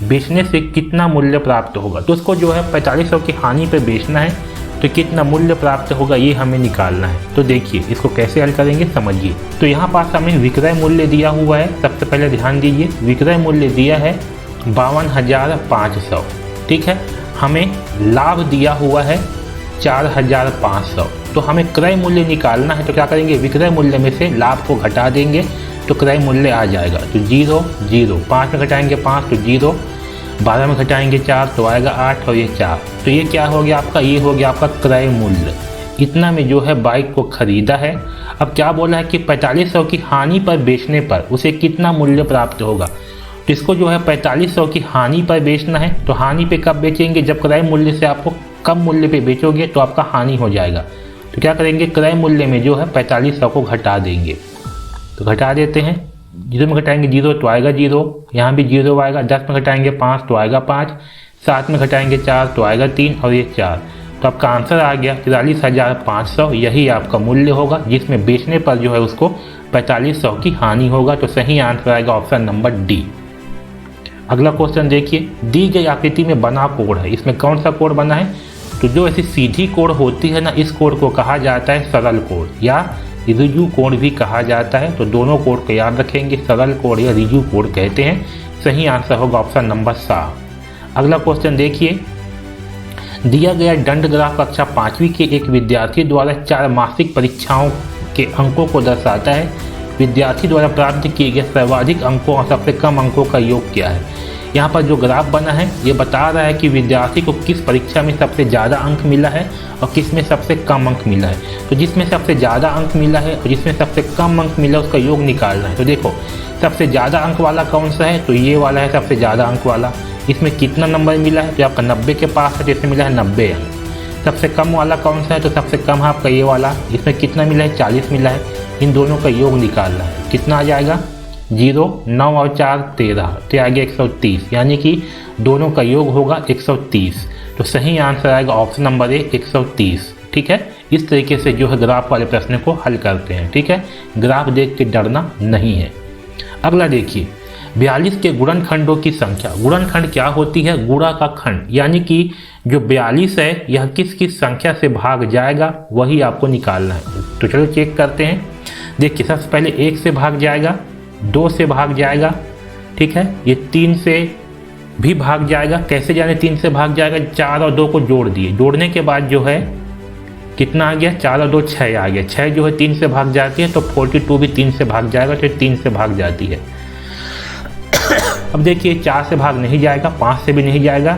बेचने से कितना मूल्य प्राप्त होगा। तो उसको जो है 4500 की हानि पर बेचना है तो कितना मूल्य प्राप्त होगा ये हमें निकालना है। तो देखिए इसको कैसे हल करेंगे समझिए। तो यहाँ पास हमें विक्रय मूल्य दिया हुआ है। सबसे पहले ध्यान दीजिए, विक्रय मूल्य दिया है 52,500। ठीक है, हमें लाभ दिया हुआ है 4,500। तो हमें क्रय मूल्य निकालना है। तो क्या करेंगे, विक्रय मूल्य में से लाभ को घटा देंगे तो क्रय मूल्य आ जाएगा। तो 0 0, 5 में घटाएंगे 5 तो 0, 12 में घटाएंगे 4 तो आएगा 8 और ये 4। तो ये क्या हो गया आपका, ये हो गया आपका क्रय मूल्य। इतना में जो है बाइक को खरीदा है। अब क्या बोला है कि 4500 की हानि पर बेचने पर उसे कितना मूल्य प्राप्त होगा। तो इसको जो है 4500 की हानि पर बेचना है। तो हानि पे कब बेचेंगे, जब क्रय मूल्य से आपको कम मूल्य पे बेचोगे तो आपका हानि हो जाएगा। तो क्या करेंगे, क्रय मूल्य में जो है 4500 को घटा देंगे। तो घटा देते हैं, 0 में घटाएंगे 0 तो आएगा 0, यहाँ भी 0 आएगा। 10 में घटाएंगे 5 तो आएगा 5, 7 में घटाएंगे 4 तो आएगा 3 और ये 4। तो आपका आंसर आ गया 43,500। यही आपका मूल्य होगा जिसमें बेचने पर जो है उसको 4500 की हानि होगा। तो सही आंसर आएगा ऑप्शन नंबर डी। अगला क्वेश्चन देखिए, दी गई आकृति में बना कोण है, इसमें कौन सा कोण बना है। तो जो ऐसी सीधी कोण होती है ना, इस कोण को कहा जाता है सरल कोण या ऋजु कोण भी कहा जाता है। तो दोनों कोण को याद रखेंगे, सरल कोण या ऋजु कोण कहते हैं। सही आंसर होगा ऑप्शन नंबर सा। अगला क्वेश्चन देखिए, दिया गया दंड ग्राफ कक्षा 5वीं के एक विद्यार्थी द्वारा 4 मासिक परीक्षाओं के अंकों को दर्शाता है। विद्यार्थी द्वारा प्राप्त किए गए सर्वाधिक अंकों और सबसे कम अंकों का योग क्या है। यहाँ पर जो ग्राफ बना है ये बता रहा है कि विद्यार्थी को किस परीक्षा में सबसे ज़्यादा अंक मिला है और किस में सबसे कम अंक मिला है। तो जिसमें सबसे ज़्यादा अंक मिला है और जिसमें सबसे कम अंक मिला उसका योग निकालना है। तो देखो सबसे ज़्यादा अंक वाला कौन सा है, तो ये वाला है सबसे ज़्यादा अंक वाला। इसमें कितना नंबर मिला है, तो आपका 90 के पास है, जिसमें मिला है 90 अंक। सबसे कम वाला कौन सा है, तो सबसे कम है आपका ये वाला, इसमें कितना मिला है 40 मिला है। इन दोनों का योग निकालना है, कितना आ जाएगा 0, 9 और 4 13, तो आ गया 130, यानी कि दोनों का योग होगा 130। तो सही आंसर आएगा ऑप्शन नंबर ए 130। ठीक है, इस तरीके से जो है ग्राफ वाले प्रश्न को हल करते हैं। ठीक है, ग्राफ देख के डरना नहीं है। अगला देखिए, 42 के गुणनखंडों की संख्या। गुणनखंड क्या होती है, गुणा का खंड, यानी कि जो 42 है यह किस किस संख्या से भाग जाएगा वही आपको निकालना है। तो चलो चेक करते हैं। देखिए सबसे पहले 1 से भाग जाएगा, 2 से भाग जाएगा, ठीक है, ये 3 से भी भाग जाएगा। कैसे जाने 3 से भाग जाएगा, 4 और 2 को जोड़ दिए, जोड़ने के बाद जो है कितना आ गया, 4 और 2 6 आ गया। 6 जो है 3 से भाग जाती है, तो 42 भी 3 से भाग जाएगा, तो 3 से भाग जाती है। अब देखिए 4 से भाग नहीं जाएगा, 5 से भी नहीं जाएगा,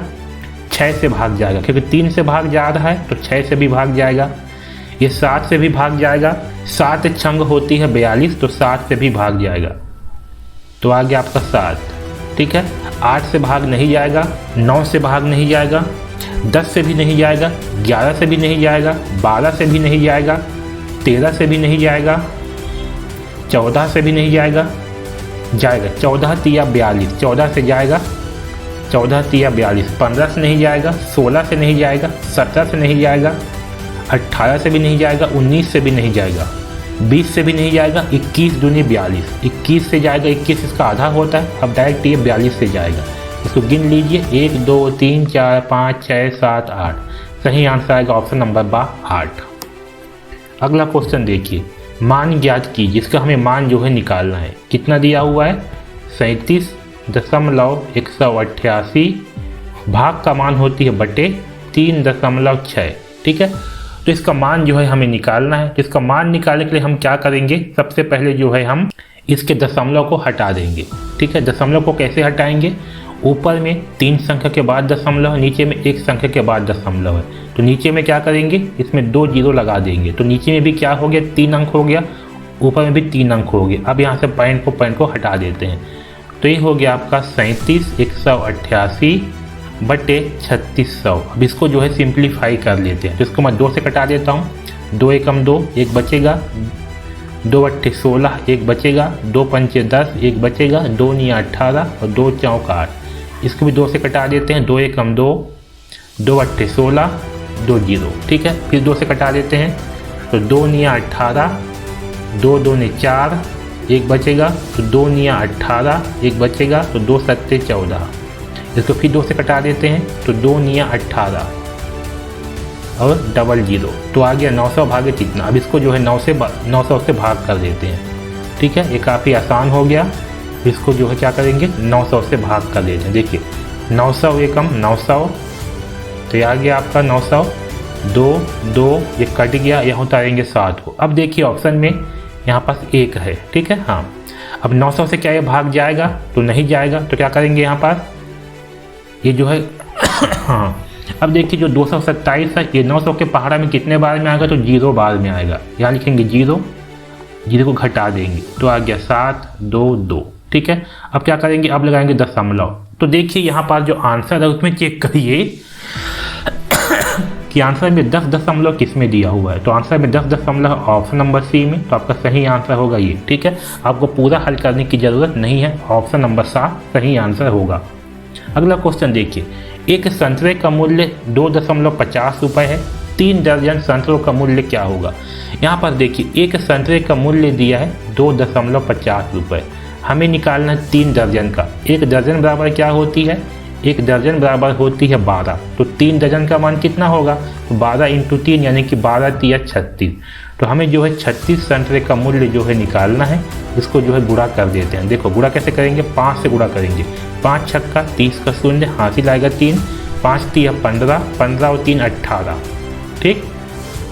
6 से भाग जाएगा, क्योंकि 3 से भाग जा रहा है तो 6 से भी भाग जाएगा। ये 7 से भी भाग जाएगा, 7 छंग होती है 42, तो 7 से भी भाग जाएगा, तो आ गया आपका 7। ठीक है, 8 से भाग नहीं जाएगा, 9 से भाग नहीं जाएगा, 10 से भी नहीं जाएगा, 11 से भी नहीं जाएगा, 12 से भी नहीं जाएगा, 13 से भी नहीं जाएगा, 14 से भी नहीं जाएगा, 14 तिया 42, 14 से जाएगा, 14 तिया 42, 15 से नहीं जाएगा, 16 से नहीं जाएगा, 17 से नहीं जाएगा, 18 से भी नहीं जाएगा, 19 से भी नहीं जाएगा, 20 से भी नहीं जाएगा, 21 दूनी 42, 21 से जाएगा, 21 इसका आधा होता है, अब डायरेक्ट ये 42 से जाएगा। इसको गिन लीजिए, 1 2 3 4 5 6 7 8। सही आंसर आएगा ऑप्शन नंबर 8। अगला क्वेश्चन देखिए, मान ज्ञात कीजिए, जिसका हमें मान जो है निकालना है। कितना दिया हुआ है? 37.188 भाग का मान होती है बटे 3.6। ठीक है, तो इसका मान जो है हमें निकालना है। तो इसका मान निकालने के लिए हम क्या करेंगे, सबसे पहले जो है हम इसके दशमलव को हटा देंगे। ठीक है, दशमलव को कैसे हटाएंगे? ऊपर में 3 संख्या के बाद दशमलव, नीचे में 1 संख्या के बाद दशमलव है, तो नीचे में क्या करेंगे, इसमें 2 जीरो लगा देंगे। तो नीचे में भी क्या हो गया, 3 अंक हो गया, ऊपर में भी 3 अंक हो गए। अब यहाँ से पॉइंट को हटा देते हैं, तो ये हो गया आपका 37.188 बटे 3600। अब इसको जो है सिंप्लीफाई कर लेते हैं, तो इसको मैं 2 से कटा देता हूँ। 2 एकम 2, 1 बचेगा, 2 अट्ठे 16, 1 बचेगा, 2 पंचे 10, 1 बचेगा, 2 निया 18 और 2 चौक 8। इसको भी 2 से कटा देते हैं। 2 एकम 2, 2 अट्ठे 16, 2 जीरो। ठीक है, फिर 2 से कटा देते हैं, तो 2 निया 18, 2 दूनी 4, 1 बचेगा, तो 2 निया 18, 1 बचेगा, तो 2 सत्ते 14। इसको फिर 2 से कटा देते हैं, तो 2 निया 18 और डबल जीरो, तो आ गया 900 भागे कितना। अब इसको जो है 900 से भाग कर देते हैं। ठीक है, ये काफ़ी आसान हो गया। इसको जो है क्या करेंगे, 900 से भाग कर देते हैं। देखिए 900 एकम 900, तो ये आ गया आपका 900। 2 ये कट गया, यहाँ उतारेंगे 7 को। अब देखिए ऑप्शन में यहाँ पास 1 है। ठीक है, हाँ, अब 900 से क्या ये भाग जाएगा? तो नहीं जाएगा, तो क्या करेंगे यहाँ पास, ये जो है हाँ, अब देखिए जो 227 है, ये 900 के पहाड़ा में कितने बार में आएगा? तो 0 बार में आएगा। यहाँ लिखेंगे 0 को घटा देंगे, तो आ गया 7 2 2। ठीक है, अब क्या करेंगे, अब लगाएंगे दशमलव। तो देखिए यहाँ पर जो आंसर है उसमें चेक करिए कि आंसर में 10 दशमलव किस में दिया हुआ है। तो आंसर में 10 दशमलव ऑप्शन नंबर सी में, तो आपका सही आंसर होगा ये। ठीक है, आपको पूरा हल करने की ज़रूरत नहीं है, ऑप्शन नंबर 7 सही आंसर होगा। अगला क्वेश्चन देखिए, एक संतरे का मूल्य 2.50 रुपये है, 3 दर्जन संतरों का मूल्य क्या होगा? यहाँ पर देखिए एक संतरे का मूल्य दिया है 2.50 रुपये, हमें निकालना है 3 दर्जन का। 1 दर्जन बराबर क्या होती है? 1 दर्जन बराबर होती है 12, तो 3 दर्जन का मान कितना होगा? तो 12 × 3 यानी कि 12 तिया 36। तो हमें जो है 36 संतरे का मूल्य जो है निकालना है। इसको जो है गुणा कर देते हैं। देखो गुणा कैसे करेंगे, 5 से गुणा करेंगे। 5 छक्का 30 का शून्य, हासिल आएगा 3, 5 तिया 15, 15 और 3 18। ठीक,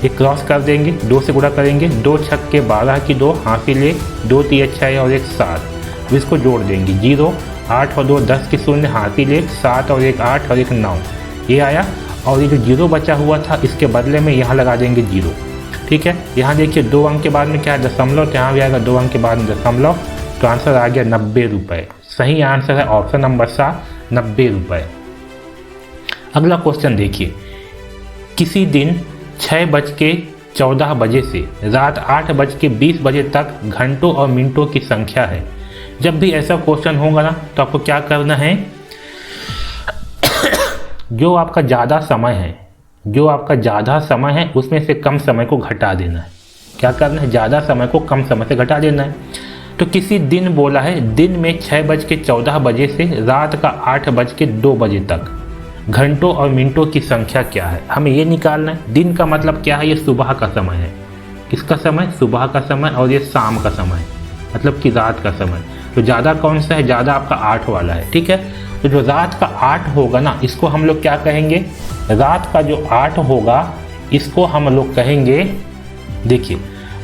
एक क्रॉस कर देंगे, 2 से गुणा करेंगे, 2 छक्के 12 की 2, हासिल 1, 2 तिया 6 और 1 7। अब इसको जोड़ देंगे, 0 8 और 2 10 के शून्य, हासिल 1, 7 और 1 8 और 1 9, ये आया। और ये जो 0 बचा हुआ था इसके बदले में यहाँ लगा देंगे 0। ठीक है, यहाँ देखिए 2 अंक के बाद में क्या है, दशमलव, तो यहाँ भी आएगा 2 अंक के बाद में दशमलव, तो आंसर आ गया 90 रुपये। सही आंसर है ऑप्शन नंबर 7 90 रुपये। अगला क्वेश्चन देखिए, किसी दिन 6:14 बजे से रात 8:20 बजे तक घंटों और मिनटों की संख्या है। जब भी ऐसा क्वेश्चन होगा ना, तो आपको क्या करना है, जो आपका ज़्यादा समय है उसमें से कम समय को घटा देना है। क्या करना है, ज़्यादा समय को कम समय से घटा देना है। तो किसी दिन बोला है, दिन में 6:14 बजे से रात का 8:02 बजे तक घंटों और मिनटों की संख्या क्या है, हमें ये निकालना है। दिन का मतलब क्या है, ये सुबह का समय है। किसका समय? सुबह का समय, और ये शाम का समय मतलब कि रात का समय। तो ज़्यादा कौन सा है? ज़्यादा आपका 8 वाला है। ठीक है, तो जो रात का 8 होगा ना, इसको हम लोग क्या कहेंगे, रात का जो 8 होगा इसको हम लोग कहेंगे, देखिए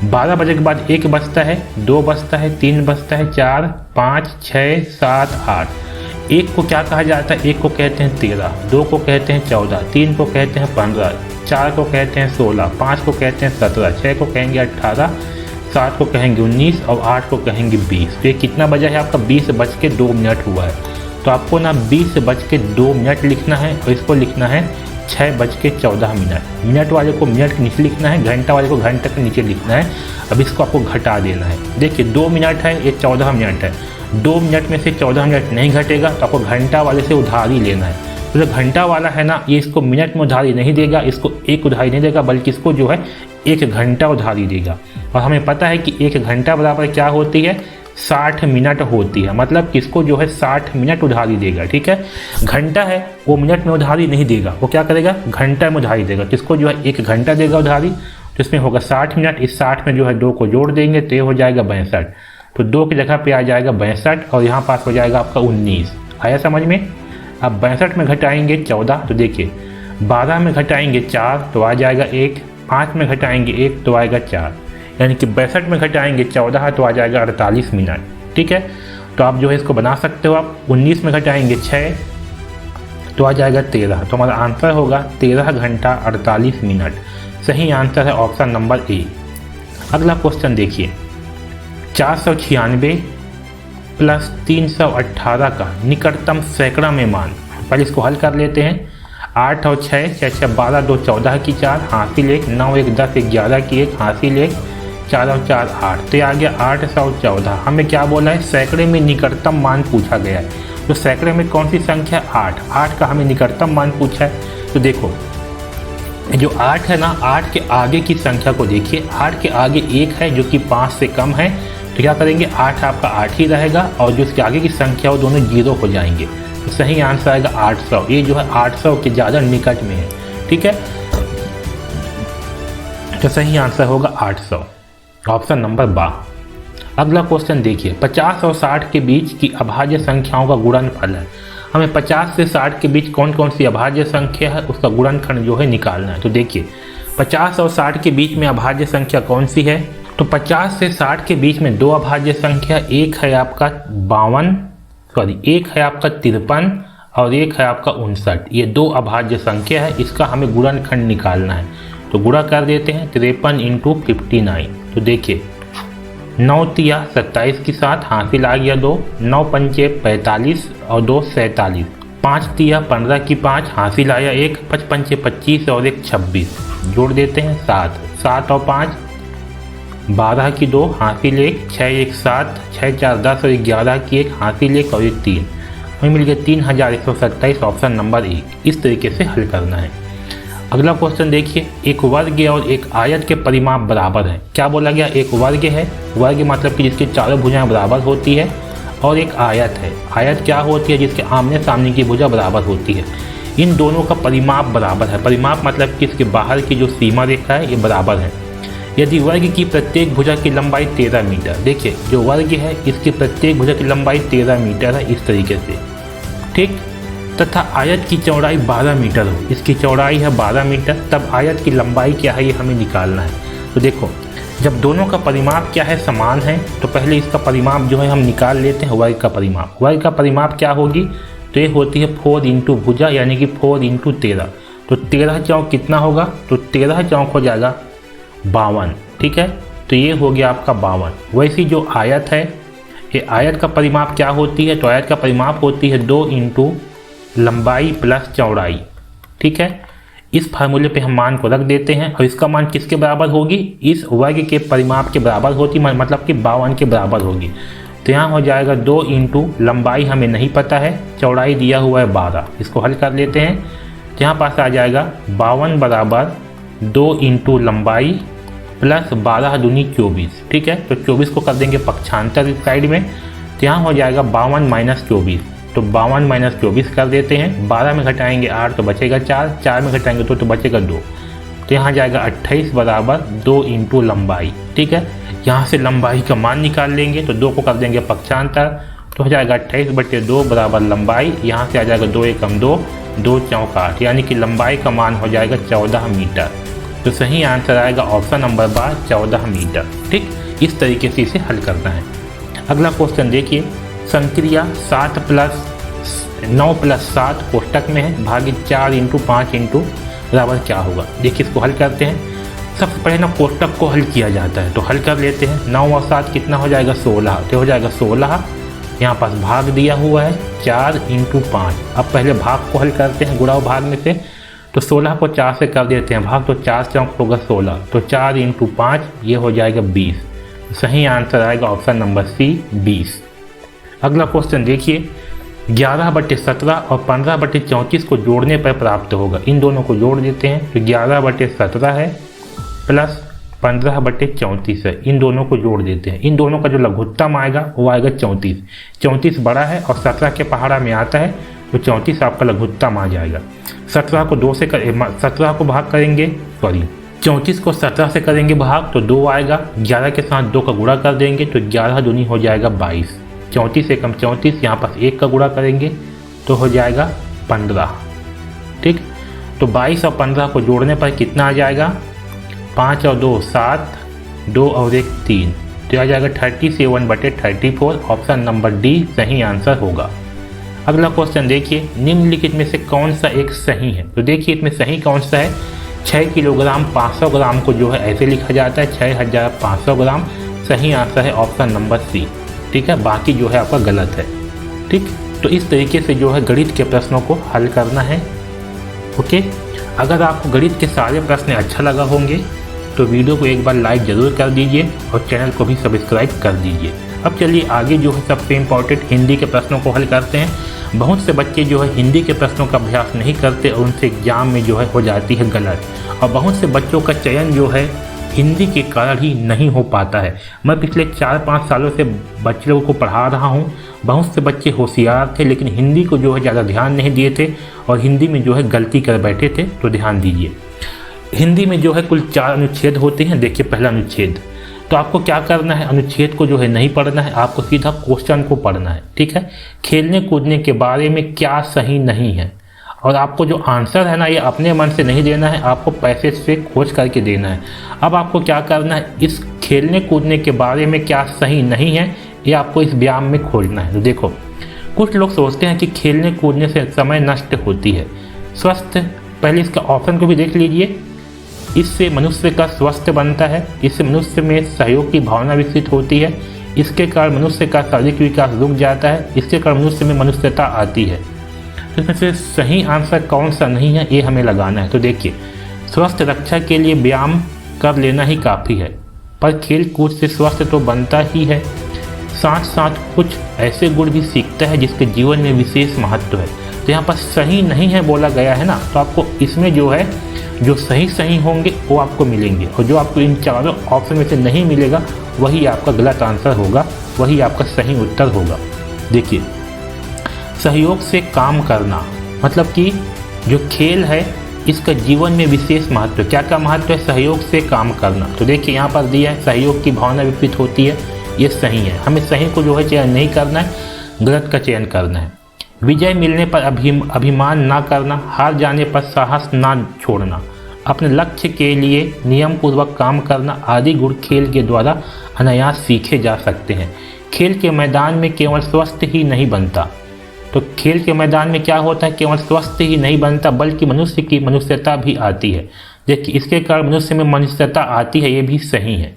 12 बजे के बाद 1 बजता है, 2 बजता है, 3 बजता है, 4 5 6 7 8। 1 को क्या कहा जाता है? 1 को कहते हैं 13, 2 को कहते हैं 14, 3 को कहते हैं 15, 4 को कहते हैं 16, 5 को कहते हैं 17, 6 को कहेंगे 18, 7 को कहेंगे 19 और 8 को कहेंगे 20। तो ये कितना बजा है आपका? 20:02 हुआ है। तो आपको ना 20:02 लिखना है और इसको लिखना है 6:14। मिनट वाले को मिनट के नीचे लिखना है, घंटा वाले को घंटे के नीचे लिखना है। अब इसको आपको घटा देना है। देखिए 2 मिनट है, ये 14 मिनट है। 2 मिनट में से 14 मिनट नहीं घटेगा तो आपको घंटा वाले से उधारी लेना है। तो जो घंटा वाला है ना, ये इसको मिनट में उधारी नहीं देगा, इसको एक उधारी नहीं देगा, बल्कि इसको जो है 1 घंटा उधारी देगा। और हमें पता है कि 1 घंटा बराबर क्या होती है, 60 मिनट होती है। मतलब इसको जो है 60 मिनट उधारी देगा। ठीक है, घंटा है वो मिनट में उधारी नहीं देगा, वो क्या करेगा, घंटा में उधारी देगा। किसको जो है 1 घंटा देगा उधारी, तो इसमें होगा 60 मिनट। इस 60 में जो है 2 को जोड़ देंगे तो ये हो जाएगा 62। तो 2 की जगह पे आ जाएगा 62 और यहाँ पास हो जाएगा आपका 19। आया समझ में। अब 62 में घटाएंगे 14 तो देखिए 12 में घटाएंगे 4 तो आ जाएगा 1, 5 में घटाएंगे 1 तो आएगा 4, यानी कि 62 में घटाएंगे 14 तो आ जाएगा 48 मिनट। ठीक है, तो आप जो है इसको बना सकते हो आप। 19 में घटाएंगे 6 तो आ जाएगा 13। तो हमारा आंसर होगा 13 घंटा 48 मिनट। सही आंसर है ऑप्शन नंबर ए। अगला क्वेश्चन देखिए, 496 प्लस 318 का निकटतम सैकड़ा में मान। पहले इसको हल कर लेते हैं। 8 और 6, 6 6 12, 2 14 की 4, हासिल 1, 9 1 10 11 की 1, हासिल 1, 4 और 4 8, तो आ गया 814। हमें क्या बोला है, सैकड़े में निकटतम मान पूछा गया है। तो सैकड़े में कौन सी संख्या, 8 का हमें निकटतम मान पूछा है। तो देखो जो 8 है ना, 8 के आगे की संख्या को देखिए। 8 के आगे 1 है जो कि 5 से कम है, तो क्या करेंगे 8 आपका 8 ही रहेगा और जो उसके आगे की संख्या वो दोनों 0 हो जाएंगे। तो सही आंसर आएगा 800। ये जो है 800 के ज़्यादा निकट में है। ठीक है, तो सही आंसर होगा 800, ऑप्शन नंबर बा। अगला क्वेश्चन देखिए, 50 और 60 के बीच की अभाज्य संख्याओं का गुणनफल है। हमें 50 से 60 के बीच कौन कौन सी अभाज्य संख्या है उसका गुणनखंड जो है निकालना है। तो देखिए 50 और 60 के बीच में अभाज्य संख्या कौन सी है, तो 50 से 60 के बीच में 2 अभाज्य संख्या, एक है आपका 53 और एक है आपका 59। ये 2 अभाज्य संख्या है, इसका हमें गुणनखंड निकालना है। तो गुणा कर देते हैं, 53 × 59। तो देखिए 9 तिया 27 के साथ हासिल आ गया 2, 9 पंचे 45 और 2 47, 5 तिया 15 की 5 हासिल आया 1, 5 पंचे 25 और 1 26, जोड़ देते हैं 7, 7 और 5 12 की 2 हासिल 1, 6 1 7, 6 4 10 और 11 की 1 हासिल 1 और 1 3, हमें मिल गया 3127। Option number A. इस तरीके से हल करना है। अगला क्वेश्चन देखिए, एक वर्ग और एक आयत के परिमाप बराबर है। क्या बोला गया, एक वर्ग है, वर्ग मतलब कि जिसकी चारों भुजाएं बराबर होती है, और एक आयत है। आयत क्या होती है, जिसके आमने सामने की भुजा बराबर होती है। इन दोनों का परिमाप बराबर है। परिमाप मतलब कि इसके बाहर की जो सीमा रेखा है ये बराबर है। यदि वर्ग की प्रत्येक भुजा की लंबाई 13 मीटर, देखिए जो वर्ग है इसकी प्रत्येक भुजा की लंबाई 13 मीटर है, इस तरीके से, ठीक, तथा आयत की चौड़ाई 12 मीटर हो, इसकी चौड़ाई है 12 मीटर, तब आयत की लंबाई क्या है ये हमें निकालना है। तो देखो जब दोनों का परिमाप क्या है, समान है, तो पहले इसका परिमाप जो है हम निकाल लेते हैं, वर्ग का परिमाप। वर्ग का परिमाप क्या होगी, तो ये होती है 4 × भुजा, यानी कि 4 × 13। तो 13 चौक कितना होगा, तो 13 चौक हो जाएगा 52, ठीक है। तो ये हो गया आपका 52। वैसी जो आयत है, ये आयत का परिमाप क्या होती है, तो आयत का परिमाप होती है 2 × लंबाई प्लस चौड़ाई, ठीक है। इस फार्मूले पे हम मान को रख देते हैं और इसका मान किसके बराबर होगी, इस वर्ग के परिमाप के बराबर होती, मतलब कि 52 के बराबर होगी। तो यहाँ हो जाएगा 2 × लंबाई हमें नहीं पता है, चौड़ाई दिया हुआ है 12, इसको हल कर लेते हैं। तो यहाँ पास आ जाएगा 52 बराबर 2 × लंबाई प्लस 12 दूनी 24, ठीक है। तो 24 को कर देंगे पक्षांतर इस साइड में, तो यहाँ हो जाएगा 52 - 24, तो 52 - 24 कर देते हैं। 12 में घटाएंगे 8 तो बचेगा 4, 4 में घटाएंगे 2 तो बचेगा 2, तो यहाँ जाएगा 28 बराबर 2 × लंबाई, ठीक है। यहाँ से लंबाई का मान निकाल लेंगे, तो 2 को कर देंगे पक्षांतर, तो हो जाएगा 28/2 बराबर लंबाई, यहाँ से आ जाएगा 2 × 1 2, 2 चौक 8, यानी कि लंबाई का मान हो जाएगा 14 मीटर। तो सही आंसर आएगा ऑप्शन नंबर 14 मीटर, ठीक। इस तरीके से इसे हल करना है। अगला क्वेश्चन देखिए, संक्रिया 9 + 7 कोष्टक में है, भागित 4 × 5 बराबर क्या होगा। देखिए इसको हल करते हैं। सबसे पहले ना कोष्टक को हल किया जाता है, तो हल कर लेते हैं। 9 और 7 कितना हो जाएगा 16, तो हो जाएगा 16, यहाँ पास भाग दिया हुआ है 4 × 5। अब पहले भाग को हल करते हैं गुणा भाग में से, तो 16 को 4 से कर देते हैं भाग, तो 4 चौक होगा 16, तो 4 × 5 ये हो जाएगा 20। सही आंसर आएगा ऑप्शन नंबर सी 20। अगला क्वेश्चन देखिए, 11/17 और 15/34 को जोड़ने पर प्राप्त होगा। इन दोनों को जोड़ देते हैं, तो 11/17 है प्लस 15/34 है, इन दोनों को जोड़ देते हैं। इन दोनों का जो लघुत्तम आएगा वो आएगा 34। 34 बड़ा है और 17 के पहाड़ा में आता है, तो 34 आपका लघुत्तम आ जाएगा। 17 को 2 से 17 को भाग करेंगे, 34 को 17 से करेंगे भाग, तो 2 आएगा। 11 के साथ 2 का गुणा कर देंगे, तो 11 दूनी हो जाएगा 22। 34 एकम 34, यहाँ पास 1 का गुणा करेंगे तो हो जाएगा 15। ठीक, तो 22 और 15 को जोड़ने पर कितना आ जाएगा, 5 और 2 7, 2 और 1 3, तो आ जाएगा 37/34। ऑप्शन नंबर डी सही आंसर होगा। अगला क्वेश्चन देखिए, निम्नलिखित में से कौन सा एक सही है। तो देखिए इसमें सही कौन सा है, 6 किलोग्राम 500 ग्राम को जो है ऐसे लिखा जाता है 6500 ग्राम। सही आंसर है ऑप्शन नंबर सी। ठीक है, बाकी जो है आपका गलत है। ठीक, तो इस तरीके से जो है गणित के प्रश्नों को हल करना है। ओके, अगर आपको गणित के सारे प्रश्न अच्छा लगा होंगे तो वीडियो को एक बार लाइक ज़रूर कर दीजिए और चैनल को भी सब्सक्राइब कर दीजिए। अब चलिए आगे जो है सबसे इम्पोर्टेंट हिंदी के प्रश्नों को हल करते हैं। बहुत से बच्चे जो है हिंदी के प्रश्नों का अभ्यास नहीं करते और उनसे एग्जाम में जो है हो जाती है गलत, और बहुत से बच्चों का चयन जो है हिंदी के कारण ही नहीं हो पाता है। मैं पिछले 4-5 सालों से बच्चे लोगों को पढ़ा रहा हूँ। बहुत से बच्चे होशियार थे लेकिन हिंदी को जो है ज़्यादा ध्यान नहीं दिए थे और हिंदी में जो है गलती कर बैठे थे। तो ध्यान दीजिए, हिंदी में जो है कुल 4 अनुच्छेद होते हैं। देखिए पहला अनुच्छेद, तो आपको क्या करना है, अनुच्छेद को जो है नहीं पढ़ना है, आपको सीधा क्वेश्चन को पढ़ना है। ठीक है, खेलने कूदने के बारे में क्या सही नहीं है, और आपको जो आंसर है ना ये अपने मन से नहीं देना है, आपको पैसेज से खोज करके देना है। अब आपको क्या करना है, इस खेलने कूदने के बारे में क्या सही नहीं है ये आपको इस व्यायाम में खोजना है। तो देखो, कुछ लोग सोचते हैं कि खेलने कूदने से समय नष्ट होती है, स्वस्थ, पहले इसका ऑप्शन को भी देख लीजिए। इससे मनुष्य का स्वास्थ्य बनता है, इससे मनुष्य में सहयोग की भावना विकसित होती है, इसके कारण मनुष्य का शारीरिक विकास रुक जाता है, इसके कारण मनुष्य में मनुष्यता आती है। तो इसमें से सही आंसर कौन सा नहीं है ये हमें लगाना है। तो देखिए, स्वस्थ रक्षा के लिए व्यायाम कर लेना ही काफ़ी है, पर खेल कूद से स्वास्थ्य तो बनता ही है, साथ साथ कुछ ऐसे गुण भी सीखता है जिसके जीवन में विशेष महत्व है। तो यहाँ पर सही नहीं है बोला गया है ना, तो आपको इसमें जो है जो सही होंगे वो आपको मिलेंगे, और जो आपको इन चारों ऑप्शन में से नहीं मिलेगा वही आपका गलत आंसर होगा, वही आपका सही उत्तर होगा। देखिए, सहयोग से काम करना, मतलब कि जो खेल है इसका जीवन में विशेष महत्व, क्या क्या महत्व है, सहयोग से काम करना। तो देखिए यहाँ पर दिया है सहयोग की भावना विकसित होती है, ये सही है। हमें सही को जो है चयन नहीं करना है, गलत का चयन करना है। विजय मिलने पर अभिमान ना करना, हार जाने पर साहस ना छोड़ना, अपने लक्ष्य के लिए नियम पूर्वक काम करना आदि गुण खेल के द्वारा अनायास सीखे जा सकते हैं। खेल के मैदान में केवल स्वस्थ ही नहीं बनता, तो खेल के मैदान में क्या होता है, केवल स्वस्थ ही नहीं बनता बल्कि मनुष्य की मनुष्यता भी आती है। देखिए, इसके कारण मनुष्य में मनुष्यता आती है, ये भी सही है।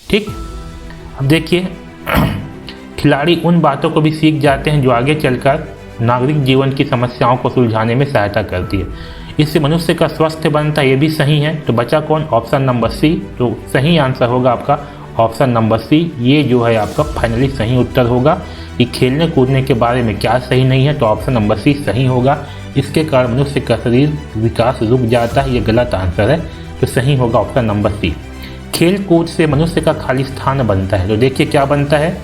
ठीक, अब देखिए, खिलाड़ी उन बातों को भी सीख जाते हैं जो आगे चलकर नागरिक जीवन की समस्याओं को सुलझाने में सहायता करती है। इससे मनुष्य का स्वास्थ्य बनता है, ये भी सही है। तो बचा कौन, ऑप्शन नंबर सी। तो सही आंसर होगा आपका ऑप्शन नंबर सी। ये जो है आपका फाइनली सही उत्तर होगा कि खेलने कूदने के बारे में क्या सही नहीं है, तो ऑप्शन नंबर सी सही होगा। इसके कारण मनुष्य का शरीर विकास रुक जाता है, ये गलत आंसर है। तो सही होगा ऑप्शन नंबर सी। खेल कूद से मनुष्य का खालिस्तान बनता है, तो देखिए क्या बनता है,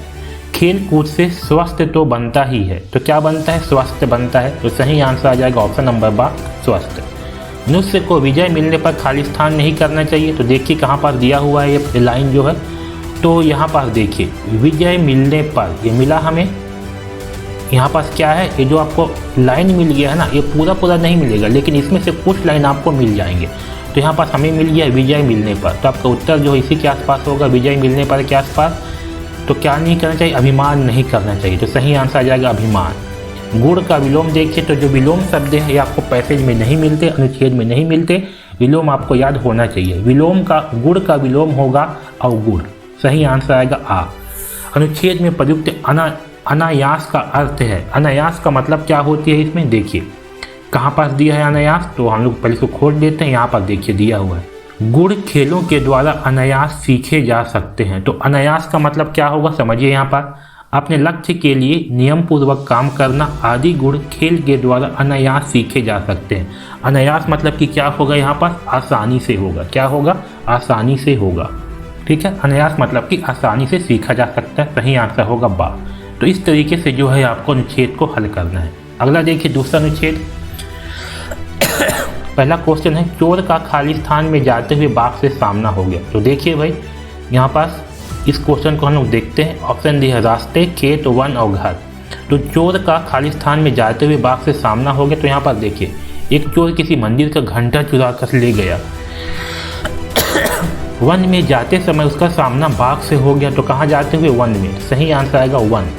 खेल कूद से स्वास्थ्य तो बनता ही है, तो क्या बनता है, स्वास्थ्य बनता है। तो सही आंसर आ जाएगा ऑप्शन नंबर बा, स्वास्थ्य। मनुष्य को विजय मिलने पर खालिस्तान नहीं करना चाहिए, तो देखिए कहाँ पर दिया हुआ है ये लाइन जो है, तो यहाँ पर देखिए विजय मिलने पर, ये मिला हमें, यहाँ पास क्या है, ये जो आपको लाइन मिल गया है ना, ये पूरा नहीं मिलेगा, लेकिन इसमें से कुछ लाइन आपको मिल जाएंगे। तो यहाँ पास हमें मिल गया विजय मिलने पर, तो आपका उत्तर जो इसी के आसपास होगा, विजय मिलने पर के आसपास। तो क्या नहीं करना चाहिए, अभिमान नहीं करना चाहिए, तो सही आंसर आ जाएगा अभिमान। गुण का विलोम देखिए, तो जो विलोम शब्द है ये आपको पैसेज में नहीं मिलते, अनुच्छेद में नहीं मिलते, विलोम आपको याद होना चाहिए। विलोम का, गुण का विलोम होगा अवगुण, सही आंसर आएगा आ। अनुच्छेद में प्रयुक्त अनायास का अर्थ है, अनायास का मतलब क्या होती है इसमें, देखिए कहाँ पास दिया है अनायास, तो हम लोग पहले इसको खोल देते हैं। यहाँ पर देखिए दिया हुआ है, गुण खेलों के द्वारा अनायास सीखे जा सकते हैं। तो अनायास का मतलब क्या होगा समझिए, यहाँ पर अपने लक्ष्य के लिए नियम पूर्वक काम करना आदि गुण खेल के द्वारा अनायास सीखे जा सकते हैं। अनायास मतलब कि क्या होगा, यहाँ पर आसानी से होगा। क्या होगा, आसानी से होगा। ठीक है, अनायास मतलब कि आसानी से सीखा जा सकता है। सही आंसर होगा बा। तो इस तरीके से जो है आपको अनुच्छेद को हल करना है। अगला देखिए दूसरा अनुच्छेद। पहला क्वेश्चन है, चोर का खाली स्थान में जाते हुए बाघ से सामना हो गया। तो देखिए भाई यहाँ पास इस क्वेश्चन को हम लोग देखते हैं। ऑप्शन डी है रास्ते, खेत, वन और घर। तो चोर का खाली स्थान में जाते हुए बाघ से सामना हो गया। तो यहाँ पर देखिए एक चोर किसी मंदिर का घंटा चुरा कर ले गया। वन में जाते समय उसका सामना बाघ से हो गया। तो कहाँ जाते हुए, वन में। सही आंसर आएगा वन।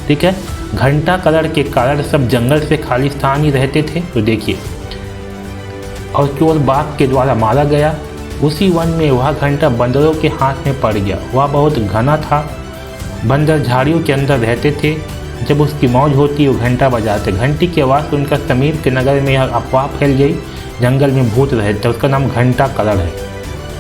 ठीक है, घंटा कलर के कारण सब जंगल से खाली स्थान ही रहते थे। तो देखिए, और चोर बाघ के द्वारा मारा गया। उसी वन में वह घंटा बंदरों के हाथ में पड़ गया। वह बहुत घना था, बंदर झाड़ियों के अंदर रहते थे। जब उसकी मौज होती वो घंटा बजाते। घंटी की आवाज़ सुनकर समीप के नगर में यह अफवाह फैल गई, जंगल में भूत रहते। उसका नाम घंटा कलर है।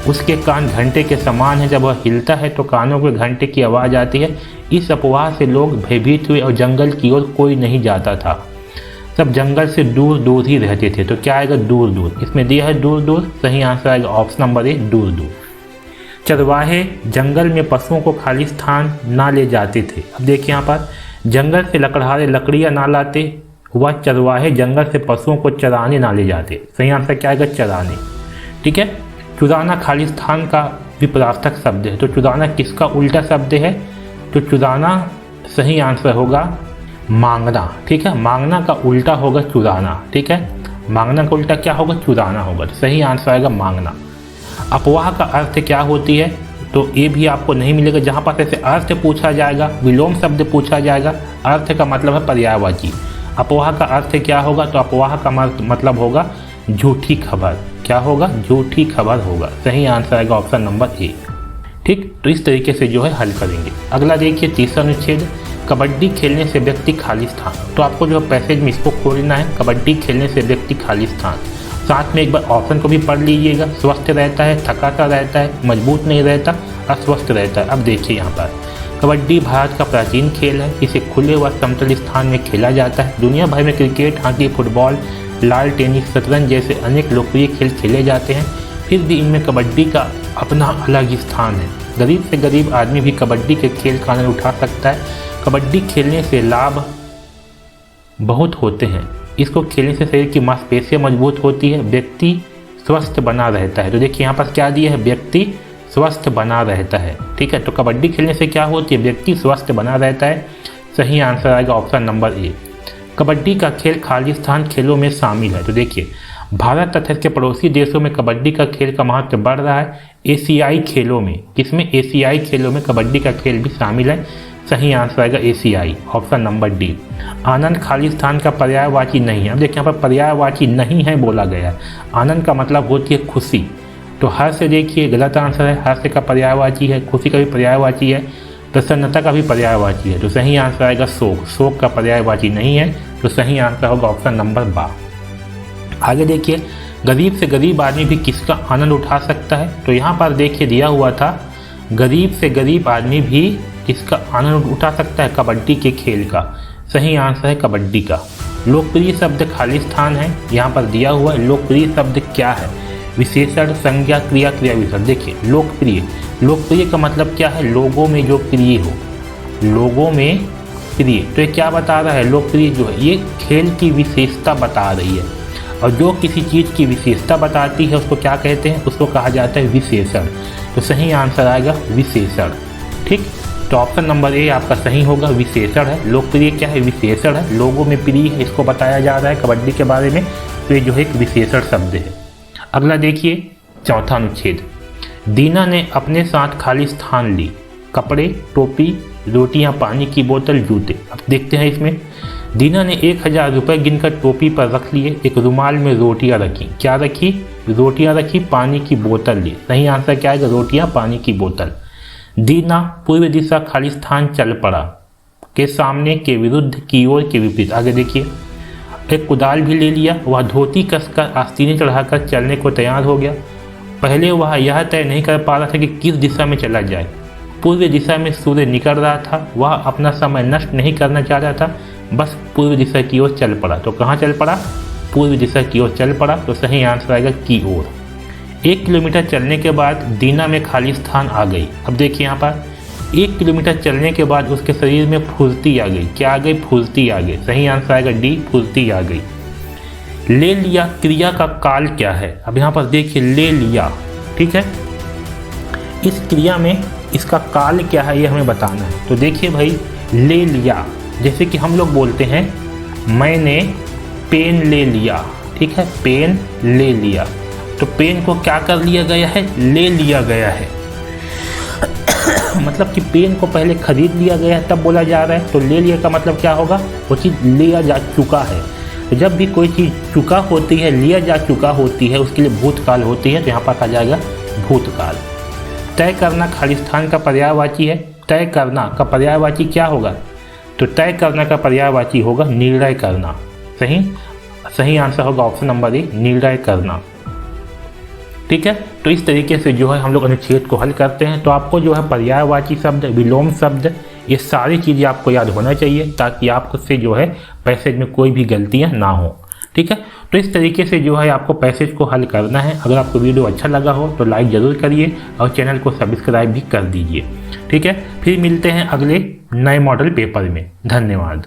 उसके कान घंटे के समान है, जब वह हिलता है तो कानों में घंटे की आवाज़ आती है। इस अफवाह से लोग भयभीत हुए और जंगल की ओर कोई नहीं जाता था। सब जंगल से दूर दूर ही रहते थे। तो क्या आएगा, दूर दूर। इसमें दिया है दूर दूर। सही आंसर आएगा ऑप्शन नंबर ए, दूर दूर। चरवाहे जंगल में पशुओं को खाली स्थान ना ले जाते थे। अब देखिए यहाँ पर, जंगल से लकड़हारे लकड़ियाँ ना लाते, वह चरवाहे जंगल से पशुओं को चराने ना ले जाते। सही आंसर क्या आएगा, चराने। ठीक है, चुराना खाली स्थान का विपरार्थक शब्द है। तो चुराना किसका उल्टा शब्द है, तो चुराना सही आंसर होगा मांगना। ठीक है, मांगना का उल्टा होगा चुराना। ठीक है, मांगना का उल्टा क्या होगा, चुराना होगा। तो सही आंसर आएगा मांगना। अफवाह का अर्थ क्या होती है, तो ये भी आपको नहीं मिलेगा। जहाँ पर ऐसे अर्थ पूछा जाएगा, विलोम शब्द पूछा जाएगा, अर्थ का मतलब है पर्यायवाची। अफवाह का अर्थ क्या होगा, तो अफवाह का मतलब होगा झूठी खबर। क्या होगा, झूठी खबर होगा। सही आंसर आएगा ऑप्शन नंबर ए। ठीक, तो इस तरीके से जो है हल करेंगे। अगला देखिए तीसरा अनुच्छेद, कबड्डी खेलने से व्यक्ति खाली स्थान। तो आपको जो पैसेज में इसको खोलना है, कबड्डी खेलने से व्यक्ति खाली स्थान। साथ में एक बार ऑप्शन को भी पढ़ लीजिएगा। स्वस्थ रहता है, थकाता रहता है, मजबूत नहीं रहता, अस्वस्थ रहता है। अब देखिए यहाँ पर, कबड्डी भारत का प्राचीन खेल है। इसे खुले व समतल स्थान में खेला जाता है। दुनिया भर में क्रिकेट, हॉकी, फुटबॉल, लाल टेनिस, शतरंज जैसे अनेक लोकप्रिय खेल खेले जाते हैं। फिर भी इनमें कबड्डी का अपना अलग स्थान है। गरीब से गरीब आदमी भी कबड्डी के खेल का आनंद उठा सकता है। कबड्डी खेलने से लाभ बहुत होते हैं। इसको खेलने से शरीर की मांसपेशियां मजबूत होती है, व्यक्ति स्वस्थ बना रहता है। तो देखिए यहाँ पर क्या दिया है, व्यक्ति स्वस्थ बना रहता है। ठीक है, तो कबड्डी खेलने से क्या होती है, व्यक्ति स्वस्थ बना रहता है। सही आंसर आएगा ऑप्शन नंबर ए। कबड्डी का खेल खाली स्थान खेलों में शामिल है। तो देखिए, भारत तथा इसके पड़ोसी देशों में कबड्डी का खेल का महत्व बढ़ रहा है। एशियाई खेलों में, किसमें, एशियाई खेलों में कबड्डी का खेल भी शामिल है। सही आंसर आएगा एशियाई, ऑप्शन नंबर डी। आनंद खाली स्थान का पर्यायवाची नहीं है। अब देखिए यहाँ पर पर्यायवाची नहीं है बोला गया है। आनंद का मतलब होती है खुशी। तो हर्ष से देखिए गलत आंसर है, हर्ष का पर्यायवाची है। खुशी का भी पर्यायवाची है, प्रसन्नता का भी पर्यायवाची है। तो सही आंसर आएगा शोक, शोक का पर्यायवाची नहीं है। तो सही आंसर होगा ऑप्शन नंबर बा। आगे देखिए, गरीब से गरीब आदमी भी किसका आनंद उठा सकता है। तो यहाँ पर देखिए दिया हुआ था, गरीब से गरीब आदमी भी किसका आनंद उठा सकता है, कबड्डी के खेल का। सही आंसर है कबड्डी का। लोकप्रिय शब्द खाली स्थान है, यहाँ पर दिया हुआ है। लोकप्रिय शब्द क्या है, विशेषण, संज्ञा, क्रिया, क्रिया विशेषण। देखिए लोकप्रिय, लोकप्रिय का मतलब क्या है, लोगों में जो प्रिय हो, लोगों में प्रिय। तो ये क्या बता रहा है, लोकप्रिय जो है ये खेल की विशेषता बता रही है। और जो किसी चीज़ की विशेषता बताती है उसको क्या कहते हैं, उसको कहा जाता है विशेषण। तो सही आंसर आएगा विशेषण। ठीक, तो ऑप्शन नंबर ए आपका सही होगा, विशेषण है। लोकप्रिय क्या है, विशेषण है, लोगों में प्रिय है, इसको बताया जा रहा है कबड्डी के बारे में। तो ये जो है एक विशेषण शब्द है। अगला देखिए चौथा अनुच्छेद, दीना ने अपने साथ खाली स्थान ली, कपड़े, टोपी, रोटियां, पानी की बोतल, जूते। अब देखते हैं इसमें, दीना ने 1000 रुपये गिनकर टोपी पर रख लिए, एक रुमाल में रोटियां रखी। क्या रखी, रोटियां रखी, पानी की बोतल ली। सही आंसर क्या आएगा, रोटियां, पानी की बोतल। दीना पूर्व दिशा खाली स्थान चल पड़ा, के सामने, के विरुद्ध, की ओर, के विपरीत। आगे देखिए, एक कुदाल भी ले लिया। वह धोती कसकर आस्तीनें चढ़ाकर चलने को तैयार हो गया। पहले वह यह तय नहीं कर पा रहा था कि किस दिशा में चला जाए। पूर्व दिशा में सूर्य निकल रहा था। वह अपना समय नष्ट नहीं करना चाह रहा था, बस पूर्व दिशा की ओर चल पड़ा। तो कहाँ चल पड़ा? पूर्व दिशा की ओर चल पड़ा। तो सही आंसर आएगा की ओर। 1 किलोमीटर चलने के बाद दीना में खाली स्थान आ गई। अब देखिए यहाँ पर 1 किलोमीटर चलने के बाद उसके शरीर में फुर्ती आ गई। क्या आ गई? फुर्ती आ गई। सही आंसर आएगा डी, फुर्ती आ गई। ले लिया क्रिया का काल क्या है? अब यहाँ पर देखिए ले लिया, ठीक है, इस क्रिया में इसका काल क्या है ये हमें बताना है। तो देखिए भाई, ले लिया जैसे कि हम लोग बोलते हैं मैंने पेन ले लिया, ठीक है, पेन ले लिया। तो पेन को क्या कर लिया गया है? ले लिया गया है। मतलब कि पेन को पहले खरीद लिया गया है तब बोला जा रहा है। तो ले लिया का मतलब क्या होगा? वो चीज़ लिया जा चुका है। तो जब भी कोई चीज़ चुका होती है, लिया जा चुका होती है, उसके लिए भूतकाल होती है। तो यहाँ पर आ जाएगा भूतकाल। तय करना खाली स्थान का पर्यायवाची है। तय करना का पर्यायवाची क्या होगा? तो तय करना का पर्यायवाची होगा निर्णय करना। सही आंसर होगा ऑप्शन नंबर ए, निर्णय करना। ठीक है, तो इस तरीके से जो है हम लोग अनुच्छेद को हल करते हैं। तो आपको जो है पर्यायवाची शब्द, विलोम शब्द, ये सारी चीज़ें आपको याद होना चाहिए ताकि आपको से जो है पैसेज में कोई भी गलतियाँ ना हो। ठीक है, तो इस तरीके से जो है आपको पैसेज को हल करना है। अगर आपको वीडियो अच्छा लगा हो तो लाइक ज़रूर करिए और चैनल को सब्सक्राइब भी कर दीजिए। ठीक है, फिर मिलते हैं अगले नए मॉडल पेपर में। धन्यवाद।